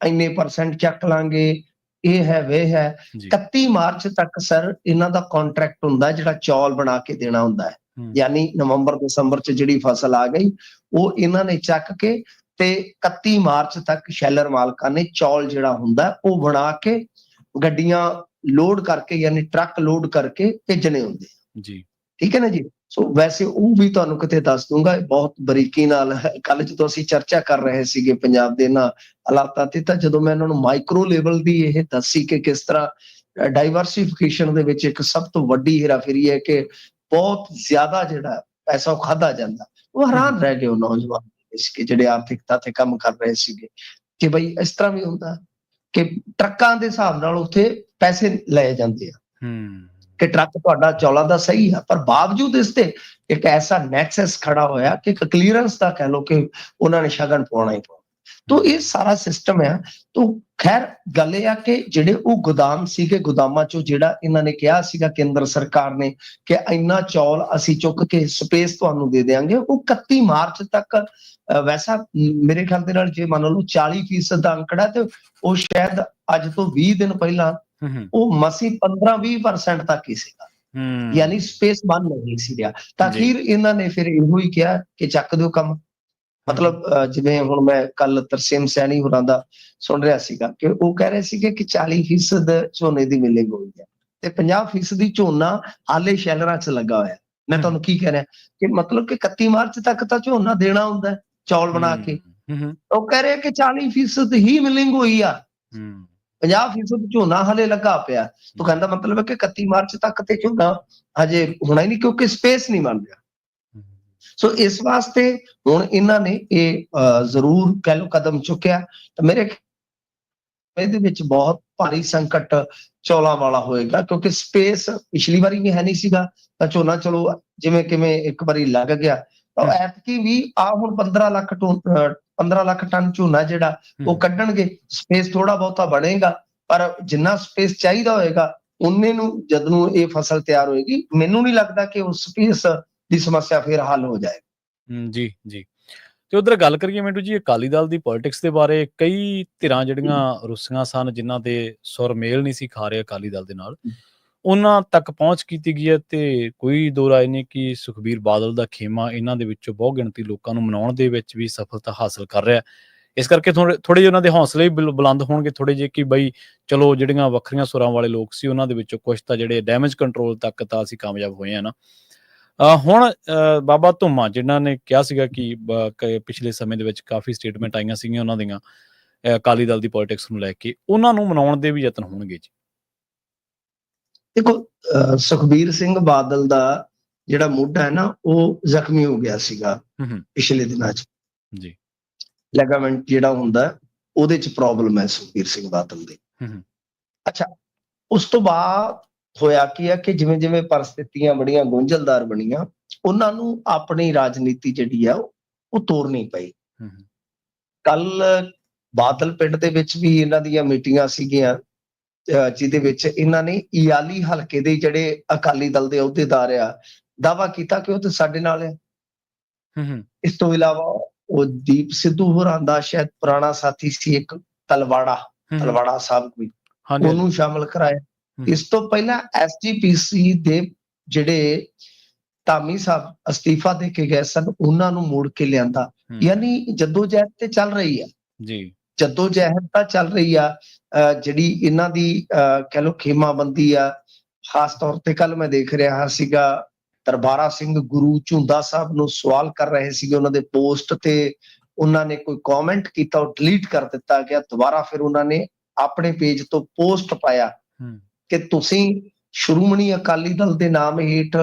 ਇੰਨੇ % ਚੱਕ ਲਾਂਗੇ, ਇਹ ਹੈ ਵੇ ਹੈ। 31 ਮਾਰਚ ਤੱਕ ਸਰ ਇਹਨਾਂ ਦਾ ਕੰਟਰੈਕਟ ਹੁੰਦਾ ਜਿਹੜਾ ਚੌਲ ਬਣਾ ਕੇ ਦੇਣਾ ਹੁੰਦਾ ਹੈ। ਯਾਨੀ ਨਵੰਬਰ ਦਸੰਬਰ 'ਚ ਜਿਹੜੀ ਫਸਲ ਆ ਗਈ ਉਹ ਇਹਨਾਂ ਨੇ ਚੱਕ ਕੇ ਤੇ 31 ਮਾਰਚ ਤੱਕ ਸ਼ੈਲਰ ਮਾਲਕਾਂ ਨੇ ਚੌਲ ਜਿਹੜਾ ਹੁੰਦਾ ਉਹ ਬਣਾ ਕੇ ਗੱਡੀਆਂ ਲੋਡ ਕਰਕੇ, ਯਾਨੀ ਟਰੱਕ ਲੋਡ ਕਰਕੇ ਭੇਜਣੇ ਹੁੰਦੇ ਜੀ। ਠੀਕ ਹੈ ਨਾ ਜੀ। ਸੋ ਵੈਸੇ ਉਹ ਵੀ ਤੁਹਾਨੂੰ ਕਿਤੇ ਦੱਸ ਦੂੰਗਾ ਬਹੁਤ ਬਰੀਕੀ ਨਾਲ। ਕੱਲ ਜਦੋਂ ਅਸੀਂ ਚਰਚਾ ਕਰ ਰਹੇ ਸੀਗੇ ਪੰਜਾਬ ਦੇ ਇਹਨਾਂ ਹਾਲਾਤਾਂ ਤੇ, ਤਾਂ ਜਦੋਂ ਮੈਂ ਇਹਨਾਂ ਨੂੰ ਮਾਈਕਰੋ ਲੈਵਲ ਦੀ ਇਹ ਦੱਸੀ ਕਿ ਕਿਸ ਤਰ੍ਹਾਂ ਡਾਈਵਰਸੀਫਿਕੇਸ਼ਨ ਦੇ ਵਿੱਚ ਇੱਕ ਸਭ ਤੋਂ ਵੱਡੀ ਹੇਰਾਫੇਰੀ ਹੈ ਕਿ ਬਹੁਤ ਜ਼ਿਆਦਾ ਜਿਹੜਾ ਪੈਸਾ ਉਹ ਖਾਧਾ ਜਾਂਦਾ, ਉਹ ਹੈਰਾਨ ਰਹਿ ਗਏ ਉਹ ਨੌਜਵਾਨ ਜਿਹੜੇ ਆਰਥਿਕਤਾ ਤੇ ਕੰਮ ਕਰ ਰਹੇ ਸੀਗੇ ਕਿ ਬਈ ਇਸ ਤਰ੍ਹਾਂ ਵੀ ਹੁੰਦਾ ਕਿ ਟਰੱਕਾਂ ਦੇ ਹਿਸਾਬ ਨਾਲ ਉੱਥੇ ਪੈਸੇ ਲਏ ਜਾਂਦੇ ਆ ਕਿ ਟਰੱਕ ਤੁਹਾਡਾ ਚੌਲਾਂ ਦਾ ਸਹੀ ਆ, ਪਰ ਬਾਵਜੂਦ ਇਸ ਤੇ ਇੱਕ ਐਸਾ ਨੈਕਸਸ ਖੜਾ ਹੋਇਆ ਕਿ ਇੱਕ ਕਲੀਅਰੈਂਸ ਦਾ ਕਹਿ ਲਓ ਕਿ ਉਹਨਾਂ ਨੇ ਸ਼ਗਨ ਪਾਉਣਾ ਹੀ ਪਾਉਣਾ। ਤੋ ਇਹ ਸਾਰਾ ਸਿਸਟਮ ਆ। ਤੋ ਖੈਰ ਗੱਲ ਇਹ ਆ ਕਿ ਜਿਹੜੇ ਉਹ ਗੋਦਾਮ ਸੀਗੇ, ਗੋਦਾਮਾਂ ਚੋਂ ਜਿਹੜਾ ਇਹਨਾਂ ਨੇ ਕਿਹਾ ਸੀਗਾ ਕੇਂਦਰ ਸਰਕਾਰ ਨੇ ਕਿ ਇੰਨਾ ਚੌਲ ਅਸੀਂ ਚੁੱਕ ਕੇ ਸਪੇਸ ਤੁਹਾਨੂੰ ਦੇ ਦੇਵਾਂਗੇ, ਉਹ 31 ਮਾਰਚ ਤੱਕ ਵੈਸਾ ਮੇਰੇ ਖਿਆਲ ਦੇ ਨਾਲ ਜੇ ਮੰਨ ਲਓ 40% ਦਾ ਅੰਕੜਾ, ਤੇ ਉਹ ਸ਼ਾਇਦ ਅੱਜ ਤੋਂ 20 ਦਿਨ ਪਹਿਲਾਂ ਉਹ ਮਸੀਂ 15-20% ਤੱਕ ਹੀ ਸੀਗਾ। ਯਾਨੀ ਸਪੇਸ ਬੰਦ ਨਹੀਂ ਸੀ ਰਿਹਾ। ਤਾਂ ਅਖੀਰ ਇਹਨਾਂ ਨੇ ਫਿਰ ਇਹੋ ਹੀ ਕਿਹਾ ਕਿ ਚੱਕ ਦਿਓ ਕੰਮ। ਮਤਲਬ ਜਿਵੇਂ ਹੁਣ ਮੈਂ ਕੱਲ ਤਰਸੇਮ ਸੈਣੀ ਹੋਰਾਂ ਦਾ ਸੁਣ ਰਿਹਾ ਸੀਗਾ ਕਿ ਉਹ ਕਹਿ ਰਹੇ ਸੀਗੇ ਕਿ 40% ਝੋਨੇ ਦੀ ਮਿਲਿੰਗ ਹੋਈ ਹੈ ਤੇ 50% ਝੋਨਾ ਹਾਲੇ ਸ਼ੈਲਰਾਂ 'ਚ ਲੱਗਾ ਹੋਇਆ। ਮੈਂ ਤੁਹਾਨੂੰ ਕੀ ਕਹਿ ਰਿਹਾ ਕਿ ਮਤਲਬ ਕਿ 31 ਮਾਰਚ ਤੱਕ ਤਾਂ ਝੋਨਾ ਦੇਣਾ ਹੁੰਦਾ ਚੌਲ ਬਣਾ ਕੇ। ਉਹ ਕਹਿ ਰਹੇ ਕਿ 40% ਹੀ ਮਿਲਿੰਗ ਹੋਈ ਆ, 50% ਝੋਨਾ ਹਲੇ ਲੱਗਾ ਪਿਆ। ਤੂੰ ਕਹਿੰਦਾ ਮਤਲਬ ਹੈ ਕਿ 31 ਮਾਰਚ ਤੱਕ ਤੇ ਝੋਨਾ ਹਜੇ ਹੋਣਾ ਹੀ ਨਹੀਂ ਕਿਉਂਕਿ ਸਪੇਸ ਨਹੀਂ ਬਣ ਰਿਹਾ। ਸੋ ਇਸ ਵਾਸਤੇ ਹੁਣ ਇਹਨਾਂ ਨੇ ਇਹ ਜ਼ਰੂਰ ਕਹਿ ਲਓ ਕਦਮ ਚੁੱਕਿਆ। ਤਾਂ ਮੇਰੇ ਇਹਦੇ ਵਿੱਚ ਬਹੁਤ ਭਾਰੀ ਸੰਕਟ ਚੌਲਾਂ ਵਾਲਾ ਹੋਏਗਾ ਕਿਉਂਕਿ ਸਪੇਸ ਪਿਛਲੀ ਵਾਰੀ ਵੀ ਹੈ ਨਹੀਂ ਸੀਗਾ। ਤਾਂ ਝੋਨਾ ਚਲੋ ਜਿਵੇਂ ਕਿਵੇਂ ਇੱਕ ਵਾਰੀ ਲੱਗ ਗਿਆ। ਤਾਂ ਐਤਕੀ ਵੀ ਆ ਹੁਣ 15 ਲੱਖ ਟਨ ਝੋਨਾ ਜਿਹੜਾ ਉਹ ਕੱਢਣਗੇ। ਸਪੇਸ ਥੋੜਾ ਬਹੁਤਾ ਬਣੇਗਾ, ਪਰ ਜਿੰਨਾ ਸਪੇਸ ਚਾਹੀਦਾ ਹੋਏਗਾ ਉਨੇ ਨੂੰ ਜਦ ਨੂੰ ਇਹ ਫਸਲ ਤਿਆਰ ਹੋਏਗੀ, ਮੈਨੂੰ ਨਹੀਂ ਲੱਗਦਾ ਕਿ ਉਸ ਸਪੇਸ ਦੀ ਸਮੱਸਿਆ ਫਿਰ ਹੱਲ ਹੋ ਜਾਏ। ਜੀ ਜੀ। ਤੇ ਉਧਰ ਗੱਲ ਕਰੀਏ ਮਿੰਟੂ ਜੀ ਅਕਾਲੀ ਦਲ ਦੀ ਪੋਲਿਟਿਕਸ ਦੇ ਬਾਰੇ, ਕਈ ਧਿਰਾਂ ਜਿਹੜੀਆਂ ਰੁੱਸੀਆਂ ਸਨ ਜਿਨ੍ਹਾਂ ਦੇ ਸੁਰ ਮੇਲ ਨਹੀਂ ਸੀ ਖਾ ਰਹੇ ਅਕਾਲੀ ਦਲ ਦੇ ਨਾਲ, ਉਹਨਾਂ ਤੱਕ ਪਹੁੰਚ ਕੀਤੀ ਗਈ ਹੈ। ਤੇ ਕੋਈ ਦੋ ਰਾਏ ਨਹੀਂ ਕਿ ਸੁਖਬੀਰ ਬਾਦਲ ਦਾ ਖੇਮਾ ਇਹਨਾਂ ਦੇ ਵਿੱਚੋਂ ਬਹੁ ਗਿਣਤੀ ਲੋਕਾਂ ਨੂੰ ਮਨਾਉਣ ਦੇ ਵਿੱਚ ਵੀ ਸਫਲਤਾ ਹਾਸਲ ਕਰ ਰਿਹਾ। ਇਸ ਕਰਕੇ ਥੋੜੇ ਜਿਹੇ ਉਹਨਾਂ ਦੇ ਹੌਸਲੇ ਵੀ ਬੁਲੰਦ ਹੋਣਗੇ ਥੋੜੇ ਜਿਹੇ ਕਿ ਬਈ ਚਲੋ ਜਿਹੜੀਆਂ ਵੱਖਰੀਆਂ ਸੁਰਾਂ ਵਾਲੇ ਲੋਕ ਸੀ ਉਹਨਾਂ ਦੇ ਵਿੱਚੋਂ ਕੁਛ ਤਾਂ ਜਿਹੜੇ ਡੈਮੇਜ ਕੰਟਰੋਲ ਤੱਕ ਤਾਂ ਅਸੀਂ ਕਾਮਯਾਬ ਹੋਏ ਆ ਨਾ। ਹੁਣ ਬਾਬਾ ਧੁੰਮਾ ਜਿਨ੍ਹਾਂ ਨੇ ਕਿਹਾ ਸੀਗਾ ਕਿ ਪਿਛਲੇ ਸਮੇਂ ਦੇ ਵਿੱਚ ਕਾਫੀ ਸਟੇਟਮੈਂਟ ਆਈਆਂ ਸੀਗੀਆਂ ਉਹਨਾਂ ਦੀਆਂ ਅਕਾਲੀ ਦਲ ਦੀ ਪੋਲਿਟਿਕਸ ਨੂੰ ਲੈ ਕੇ, ਉਹਨਾਂ ਨੂੰ ਮਨਾਉਣ ਦੇ ਵੀ ਯਤਨ ਹੋਣਗੇ ਜੀ। ਦੇਖੋ ਸੁਖਬੀਰ ਸਿੰਘ ਬਾਦਲ ਦਾ ਜਿਹੜਾ ਮੋਢਾ ਹੈ ਨਾ ਉਹ ਜ਼ਖਮੀ ਹੋ ਗਿਆ ਸੀਗਾ ਪਿਛਲੇ ਦਿਨਾਂ 'ਚ ਜੀ। ਲੈਗਾਮੈਂਟ ਜਿਹੜਾ ਹੁੰਦਾ ਉਹਦੇ 'ਚ ਪ੍ਰੋਬਲਮ ਹੈ ਸੁਖਬੀਰ ਸਿੰਘ ਬਾਦਲ ਦੇ। ਅੱਛਾ, ਉਸ ਤੋਂ ਬਾਅਦ ਹੋਇਆ ਕੀ ਹੈ ਕਿ ਜਿਵੇਂ ਜਿਵੇਂ ਪਰਿਸਥਿਤੀਆਂ ਬੜੀਆਂ ਗੁੰਝਲਦਾਰ ਬਣੀਆਂ, ਉਹਨਾਂ ਨੂੰ ਆਪਣੀ ਰਾਜਨੀਤੀ ਜਿਹੜੀ ਆ ਉਹ ਤੋਰਨੀ ਪਈ। ਕੱਲ ਬਾਦਲ ਪਿੰਡ ਦੇ ਵਿੱਚ ਵੀ ਇਹਨਾਂ ਦੀਆਂ ਮੀਟਿੰਗਾਂ ਸੀਗੀਆਂ ਜਿਹਦੇ ਵਿੱਚ ਇਹਨਾਂ ਨੇ ਇਆਲੀ ਹਲਕੇ ਦੇ ਜਿਹੜੇ ਅਕਾਲੀ ਦਲ ਦੇ ਅਹੁਦੇਦਾਰ ਆ ਦਾਅਵਾ ਕੀਤਾ ਕਿ ਉਹ ਤੇ ਸਾਡੇ ਨਾਲ ਹੈ। ਇਸ ਤੋਂ ਇਲਾਵਾ ਉਹ ਦੀਪ ਸਿੱਧੂ ਹੋਰਾਂ ਦਾ ਸ਼ਾਇਦ ਪੁਰਾਣਾ ਸਾਥੀ ਸੀ ਇੱਕ ਤਲਵਾੜਾ ਸਾਹਿਬ ਕੋਈ, ਉਹਨੂੰ ਸ਼ਾਮਲ ਕਰਾਇਆ। ਇਸ ਤੋਂ ਪਹਿਲਾਂ SGPC ਦੇ ਜਿਹੜੇ ਧਾਮੀ ਸਾਹਿਬ ਅਸਤੀਫਾ ਦੇ ਕੇ ਗਏ ਸਨ ਉਹਨਾਂ ਨੂੰ ਮੋੜ ਕੇ ਲਿਆਂਦਾ। ਯਾਨੀ ਜੱਦੋਜਹਿਦ ਤੇ ਚੱਲ ਰਹੀ ਆ ਜੀ, ਜੱਦੋਜਹਿਦ ਤਾਂ ਚੱਲ ਰਹੀ ਆ। ਜਿਹੜੀ ਇਹਨਾਂ ਦੀ ਕਹਿ ਲਓ ਖੇਮਾਬੰਦੀ ਆ, ਖਾਸ ਤੌਰ ਤੇ ਕੱਲ ਮੈਂ ਦੇਖ ਰਿਹਾ ਸੀਗਾ ਦਰਬਾਰਾ ਸਿੰਘ ਗੁਰੂ ਝੁੰਦਾ ਸਾਹਿਬ ਨੂੰ ਸਵਾਲ ਕਰ ਰਹੇ ਸੀਗੇ ਉਹਨਾਂ ਦੇ ਪੋਸਟ ਤੇ, ਉਹਨਾਂ ਨੇ ਕੋਈ ਕਮੈਂਟ ਕੀਤਾ ਉਹ ਡਿਲੀਟ ਕਰ ਦਿੱਤਾ ਗਿਆ। ਦੁਬਾਰਾ ਫਿਰ ਉਹਨਾਂ ਨੇ ਆਪਣੇ ਪੇਜ ਤੋਂ ਪੋਸਟ ਪਾਇਆ ਕਿ ਤੁਸੀਂ ਸ਼੍ਰੋਮਣੀ ਅਕਾਲੀ ਦਲ ਦੇ ਨਾਮ ਹੇਠ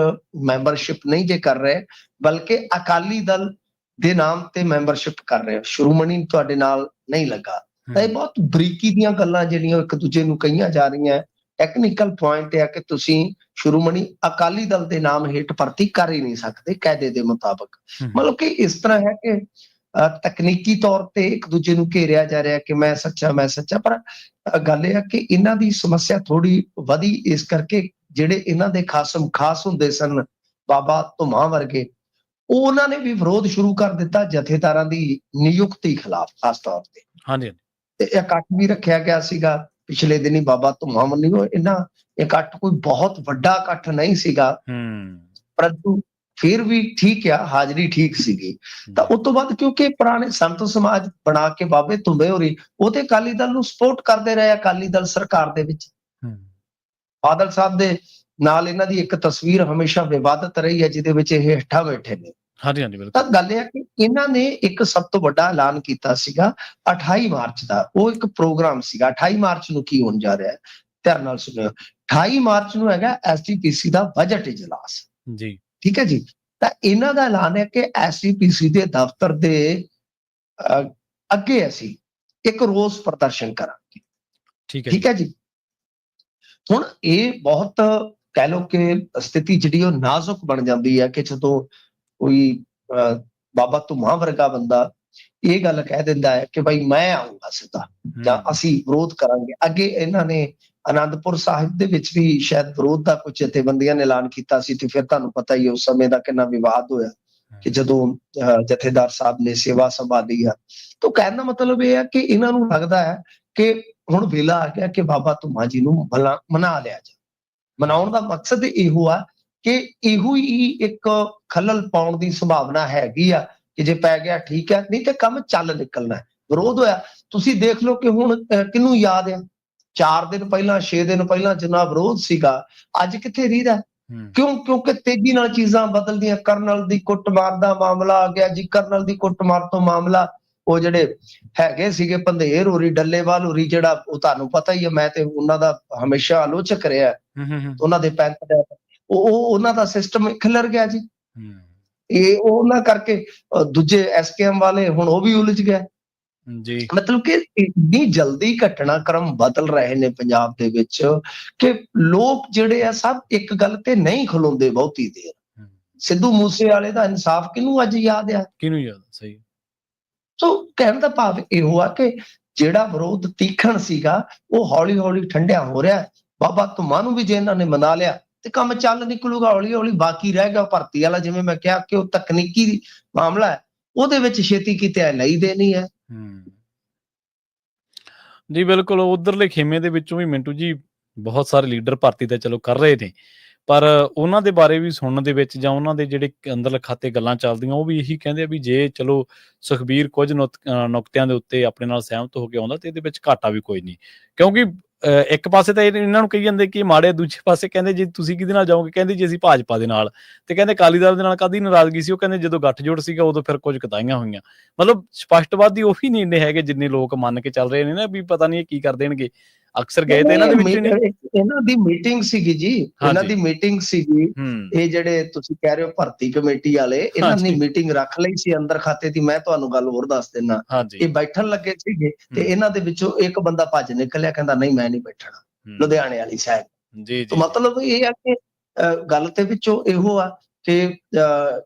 ਮੈਂਬਰਸ਼ਿਪ ਨਹੀਂ ਜੇ ਕਰ ਰਹੇ, ਬਲਕਿ ਅਕਾਲੀ ਦਲ ਦੇ ਨਾਮ ਤੇ ਮੈਂਬਰਸ਼ਿਪ ਕਰ ਰਹੇ ਹੋ, ਸ਼੍ਰੋਮਣੀ ਤੁਹਾਡੇ ਨਾਲ ਨਹੀਂ ਲੱਗਾ, ਤਾਂ ਇਹ ਬਹੁਤ ਬਰੀਕੀ ਦੀਆਂ ਗੱਲਾਂ ਜਿਹੜੀਆਂ ਇੱਕ ਦੂਜੇ ਨੂੰ ਕਹੀਆਂ ਜਾ ਰਹੀਆਂ। ਟੈਕਨੀਕਲ ਪੁਆਇੰਟ ਇਹ ਆ ਕਿ ਤੁਸੀਂ ਸ਼੍ਰੋਮਣੀ ਅਕਾਲੀ ਦਲ ਦੇ ਨਾਮ ਹੇਠ ਭਰਤੀ ਕਰ ਹੀ ਨਹੀਂ ਸਕਦੇ ਕਾਇਦੇ ਦੇ ਮੁਤਾਬਕ। ਮਤਲਬ ਕਿ ਇਸ ਤਰ੍ਹਾਂ ਹੈ ਕਿ ਤਕਨੀਕੀ ਤੌਰ ਤੇ ਇੱਕ ਦੂਜੇ ਨੂੰ ਘੇਰਿਆ ਜਾ ਰਿਹਾ ਕਿ ਮੈਂ ਸੱਚਾ ਮੈਂ ਸੱਚਾ, ਪਰ ਗੱਲ ਇਹ ਹੈ ਕਿ ਇਹਨਾਂ ਦੀ ਸਮੱਸਿਆ ਥੋੜੀ ਵਧੀ ਇਸ ਕਰਕੇ ਜਿਹੜੇ ਇਹਨਾਂ ਦੇ ਖਾਸਮ ਖਾਸ ਹੁੰਦੇ ਸਨ ਬਾਬਾ ਧੁਮਾ ਵਰਗੇ, ਉਹਨਾਂ ਨੇ ਵੀ ਵਿਰੋਧ ਸ਼ੁਰੂ ਕਰ ਦਿੱਤਾ ਜਥੇਦਾਰਾਂ ਦੀ ਨਿਯੁਕਤੀ ਖਿਲਾਫ ਖਾਸ ਤੌਰ ਤੇ। ਹਾਂਜੀ, ਤੇ ਇਕੱਠ ਵੀ ਰੱਖਿਆ ਗਿਆ ਸੀਗਾ ਪਿਛਲੇ ਦਿਨੀ ਬਾਬਾ ਧੁਮਾ ਮੰਨੀਓ। ਇਹਨਾਂ ਇਕੱਠ ਕੋਈ ਬਹੁਤ ਵੱਡਾ ਇਕੱਠ ਨਹੀਂ ਸੀਗਾ, ਪਰੰਤੂ ਫਿਰ ਵੀ ਠੀਕ ਆ, ਹਾਜ਼ਰੀ ਠੀਕ ਸੀਗੀ। ਤਾਂ ਉਸ ਤੋਂ ਬਾਅਦ ਕਿਉਂਕਿ ਪੁਰਾਣੇ ਸੰਤ ਸਮਾਜ ਬਣਾ ਕੇ ਬਾਬੇ ਧੁੰਬੇ ਹੋਰੀ ਉਹ ਤੇ ਅਕਾਲੀ ਦਲ ਨੂੰ ਸਪੋਰਟ ਕਰਦੇ ਰਹੇ, ਅਕਾਲੀ ਦਲ ਸਰਕਾਰ ਦੇ ਵਿੱਚ। ਬਾਦਲ ਸਾਹਿਬ ਦੇ ਨਾਲ ਇਹਨਾਂ ਦੀ ਇੱਕ ਤਸਵੀਰ ਹਮੇਸ਼ਾ ਵਿਵਾਦਤ ਰਹੀ ਹੈ ਜਿਹਦੇ ਵਿੱਚ ਇਹ ਹੇਠਾਂ ਬੈਠੇ ਨੇ। ਹਾਂਜੀ ਹਾਂਜੀ ਬਿਲਕੁਲ। ਤਾਂ ਗੱਲ ਇਹ ਹੈ ਕਿ ਇਹਨਾਂ ਨੇ ਇੱਕ ਸਭ ਤੋਂ ਵੱਡਾ ਐਲਾਨ ਕੀਤਾ ਸੀਗਾ 28 ਮਾਰਚ ਦਾ। ਉਹ ਇੱਕ ਪ੍ਰੋਗਰਾਮ ਸੀਗਾ। 28 ਮਾਰਚ ਨੂੰ ਕੀ ਹੋਣ ਜਾ ਰਿਹਾ ਹੈ, ਧਿਆਨ ਨਾਲ ਸੁਣਿਓ। 28 ਮਾਰਚ ਨੂੰ ਹੈਗਾ ਐਸਜੀਪੀਸੀ ਦਾ ਬਜਟ ਇਜਲਾਸ ਜੀ, ਠੀਕ ਹੈ ਜੀ। ਤਾਂ ਇਹਨਾਂ ਦਾ ਐਲਾਨ ਹੈ ਕਿ ਐਸਜੀਪੀਸੀ ਦੇ ਦਫ਼ਤਰ ਦੇ ਅੱਗੇ ਅਸੀਂ ਇੱਕ ਰੋਸ ਪ੍ਰਦਰਸ਼ਨ ਕਰਾਂਗੇ, ਠੀਕ ਹੈ ਜੀ। ਹੁਣ ਇਹ ਬਹੁਤ ਕਹਿ ਲਓ ਕਿ ਸਥਿਤੀ ਜਿਹੜੀ ਉਹ ਨਾਜ਼ੁਕ ਬਣ ਜਾਂਦੀ ਹੈ ਕਿ ਜਦੋਂ ਕੋਈ ਬਾਬਾ ਧੁਮਾ ਵਰਗਾ ਬੰਦਾ ਇਹ ਗੱਲ ਕਹਿ ਦਿੰਦਾ ਹੈ ਕਿ ਭਾਈ ਮੈਂ ਆਊਂਗਾ ਸਿੱਧਾ ਜਾਂ ਅਸੀਂ ਵਿਰੋਧ ਕਰਾਂਗੇ। ਅੱਗੇ ਇਹਨਾਂ ਨੇ ਆਨੰਦਪੁਰ ਸਾਹਿਬ ਦੇ ਵਿੱਚ ਵੀ ਸ਼ਾਇਦ ਵਿਰੋਧ ਦਾ ਕੁਝ ਜਥੇਬੰਦੀਆਂ ਨੇ ਐਲਾਨ ਕੀਤਾ ਸੀ, ਤੇ ਫਿਰ ਤੁਹਾਨੂੰ ਪਤਾ ਹੀ ਉਸ ਸਮੇਂ ਦਾ ਕਿੰਨਾ ਵਿਵਾਦ ਹੋਇਆ ਕਿ ਜਦੋਂ ਜਥੇਦਾਰ ਸਾਹਿਬ ਨੇ ਸੇਵਾ ਸੰਭਾਲੀ ਆ। ਤਾਂ ਕਹਿਣ ਦਾ ਮਤਲਬ ਇਹ ਹੈ ਕਿ ਇਹਨਾਂ ਨੂੰ ਲੱਗਦਾ ਹੈ ਕਿ ਹੁਣ ਵੇਲਾ ਆ ਗਿਆ ਕਿ ਬਾਬਾ ਧੁਮਾ ਜੀ ਨੂੰ ਮਨਾ ਲਿਆ ਜਾਏ। ਮਨਾਉਣ ਦਾ ਮਕਸਦ ਇਹੋ ਆ ਕਿ ਇਹੋ ਹੀ ਇੱਕ ਖਲਲ ਪਾਉਣ ਦੀ ਸੰਭਾਵਨਾ ਹੈਗੀ ਆ ਕਿ ਜੇ ਪੈ ਗਿਆ ਠੀਕ ਹੈ, ਨਹੀਂ ਤੇ ਕੰਮ ਚੱਲ ਨਿਕਲਣਾ। ਵਿਰੋਧ ਹੋਇਆ, ਤੁਸੀਂ ਦੇਖ ਲਓ ਕਿ ਹੁਣ ਕਿਹਨੂੰ ਯਾਦ ਆ 4 ਦਿਨ ਪਹਿਲਾਂ 6 ਦਿਨ ਪਹਿਲਾਂ ਜਿੰਨਾ ਵਿਰੋਧ ਸੀਗਾ ਅੱਜ ਕਿੱਥੇ ਰੀਦਾ। ਕਿਉਂਕਿ ਤੇਜ਼ੀ ਨਾਲ ਚੀਜ਼ਾਂ ਬਦਲਦੀਆਂ। ਕਰਨਲ ਦੀ ਕੁੱਟਮਾਰ ਦਾ ਮਾਮਲਾ ਆ ਗਿਆ ਜੀ, ਕਰਨਲ ਦੀ ਕੁੱਟਮਾਰ ਤੋਂ ਮਾਮਲਾ ਉਹ ਜਿਹੜੇ ਹੈਗੇ ਸੀਗੇ ਪੰਧੇਰ ਹੋਰੀ ਡੱਲੇਵਾਲ ਹੋਰੀ, ਜਿਹੜਾ ਉਹ ਤੁਹਾਨੂੰ ਪਤਾ ਹੀ ਹੈ, ਮੈਂ ਤੇ ਉਹਨਾਂ ਦਾ ਹਮੇਸ਼ਾ ਆਲੋਚਕ ਰਿਹਾ, ਉਹਨਾਂ ਦੇ ਪੈਂਤ ਦਾ ਉਹ ਉਹਨਾਂ ਦਾ ਸਿਸਟਮ ਖਿਲਰ ਗਿਆ ਜੀ। ਇਹ ਉਹਨਾਂ ਕਰਕੇ ਦੂਜੇ ਐਸਕੇਐਮ ਵਾਲੇ ਹੁਣ ਉਹ ਵੀ ਉਲਝ ਗਿਆ ਜੀ। ਮਤਲਬ ਕਿ ਇੰਨੀ ਜਲਦੀ ਘਟਨਾਕ੍ਰਮ ਬਦਲ ਰਹੇ ਨੇ ਪੰਜਾਬ ਦੇ ਵਿੱਚ ਕਿ ਲੋਕ ਜਿਹੜੇ ਆ ਸਭ ਇੱਕ ਗੱਲ ਤੇ ਨਹੀਂ ਖਲੋਂਦੇ ਬਹੁਤੀ ਦੇਰ। ਸਿੱਧੂ ਮੂਸੇ ਵਾਲੇ ਦਾ ਇਨਸਾਫ ਕਿਹਨੂੰ ਅੱਜ ਯਾਦ ਆ, ਕਿਹਨੂੰ ਯਾਦ? ਸਹੀ। ਸੋ ਕਹਿਣ ਦਾ ਭਾਵ ਇਹੋ ਆ ਕਿ ਜਿਹੜਾ ਵਿਰੋਧ ਤੀਖਣ ਸੀਗਾ ਉਹ ਹੌਲੀ ਹੌਲੀ ਠੰਡਿਆ ਹੋ ਰਿਹਾ। ਬਾਬਾ ਧੁਮਾ ਨੂੰ ਵੀ ਜੇ ਇਹਨਾਂ ਨੇ ਮਨਾ ਲਿਆ ਤੇ ਕੰਮ ਚੱਲ ਨਿਕਲੂਗਾ ਹੌਲੀ ਹੌਲੀ। ਬਾਕੀ ਰਹਿ ਗਿਆ ਭਰਤੀ ਵਾਲਾ, ਜਿਵੇਂ ਮੈਂ ਕਿਹਾ ਕਿ ਉਹ ਤਕਨੀਕੀ ਮਾਮਲਾ ਹੈ, ਉਹਦੇ ਵਿੱਚ ਛੇਤੀ ਕਿਤੇ ਲਈ ਦੇਣੀ ਹੈ। ਜੀ ਬਿਲਕੁਲ। ਉਧਰਲੇ ਖੇਮੇ ਦੇ ਵਿੱਚੋਂ ਵੀ ਮਿੰਟੂ ਜੀ ਬਹੁਤ ਸਾਰੇ ਲੀਡਰ ਭਰਤੀ ਤਾਂ ਚਲੋ ਕਰ ਰਹੇ ਨੇ, ਪਰ ਉਹਨਾਂ ਦੇ ਬਾਰੇ ਵੀ ਸੁਣਨ ਦੇ ਵਿੱਚ ਜਾਂ ਉਹਨਾਂ ਦੇ ਜਿਹੜੇ ਅੰਦਰਲੇ ਖਾਤੇ ਗੱਲਾਂ ਚੱਲਦੀਆਂ ਉਹ ਵੀ ਇਹੀ ਕਹਿੰਦੇ ਆ ਵੀ ਜੇ ਚਲੋ ਸੁਖਬੀਰ ਕੁਝ ਨੁਕਤਿਆਂ ਦੇ ਉੱਤੇ ਆਪਣੇ ਨਾਲ ਸਹਿਮਤ ਹੋ ਕੇ ਆਉਂਦਾ ਤੇ ਇਹਦੇ ਵਿੱਚ ਘਾਟਾ ਵੀ ਕੋਈ ਨਹੀਂ। ਕਿਉਂਕਿ ਇੱਕ ਪਾਸੇ ਤਾਂ ਇਹਨਾਂ ਨੂੰ ਕਹੀ ਜਾਂਦੇ ਕਿ ਮਾੜੇ, ਦੂਜੇ ਪਾਸੇ ਕਹਿੰਦੇ ਜੇ ਤੁਸੀਂ ਕਿਹਦੇ ਨਾਲ ਜਾਓਗੇ, ਕਹਿੰਦੇ ਜੀ ਅਸੀਂ ਭਾਜਪਾ ਦੇ ਨਾਲ, ਤੇ ਕਹਿੰਦੇ ਅਕਾਲੀ ਦਲ ਦੇ ਨਾਲ ਕਾਹਦੀ ਨਾਰਾਜ਼ਗੀ ਸੀ, ਉਹ ਕਹਿੰਦੇ ਜਦੋਂ ਗੱਠਜੋੜ ਸੀਗਾ ਉਦੋਂ ਫਿਰ ਕੁਝ ਕਤਾਈਆਂ ਹੋਈਆਂ। ਮਤਲਬ ਸਪਸ਼ਟਵਾਦੀ ਉਹ ਵੀ ਨਹੀਂ ਇੰਨੇ ਹੈਗੇ ਜਿੰਨੇ ਲੋਕ ਮੰਨ ਕੇ ਚੱਲ ਰਹੇ ਨੇ ਨਾ ਵੀ ਪਤਾ ਨਹੀਂ ਇਹ ਕੀ ਕਰ ਦੇਣਗੇ। ਅਕਸਰ ਗਏ ਤੇ ਇਹਨਾਂ ਦੇ ਵਿੱਚ ਇਹਨਾਂ ਦੀ ਮੀਟਿੰਗ ਸੀਗੀ ਜੀ, ਇਹਨਾਂ ਦੀ ਮੀਟਿੰਗ ਸੀਗੀ। ਇਹ ਜਿਹੜੇ ਤੁਸੀਂ ਕਹਿ ਰਹੇ ਹੋ ਭਰਤੀ ਕਮੇਟੀ ਵਾਲੇ, ਇਹਨਾਂ ਨੇ ਮੀਟਿੰਗ ਰੱਖ ਲਈ ਸੀ ਅੰਦਰ ਖਾਤੇ ਦੀ। ਮੈਂ ਤੁਹਾਨੂੰ ਗੱਲ ਹੋਰ ਦੱਸ ਦਿੰਦਾ, ਇਹ ਬੈਠਣ ਲੱਗੇ ਸੀਗੇ ਤੇ ਇਹਨਾਂ ਦੇ ਵਿੱਚੋਂ ਇੱਕ ਬੰਦਾ ਭੱਜ ਨਿਕਲਿਆ, ਕਹਿੰਦਾ ਨਹੀਂ ਮੈਂ ਨਹੀਂ ਬੈਠਣਾ, ਲੁਧਿਆਣੇ ਵਾਲੀ ਸਾਈਡ। ਜੀ ਮਤਲਬ ਇਹ ਆ ਕਿ ਗੱਲ ਤੇ ਵਿੱਚੋਂ ਇਹੋ ਆ ਕਿ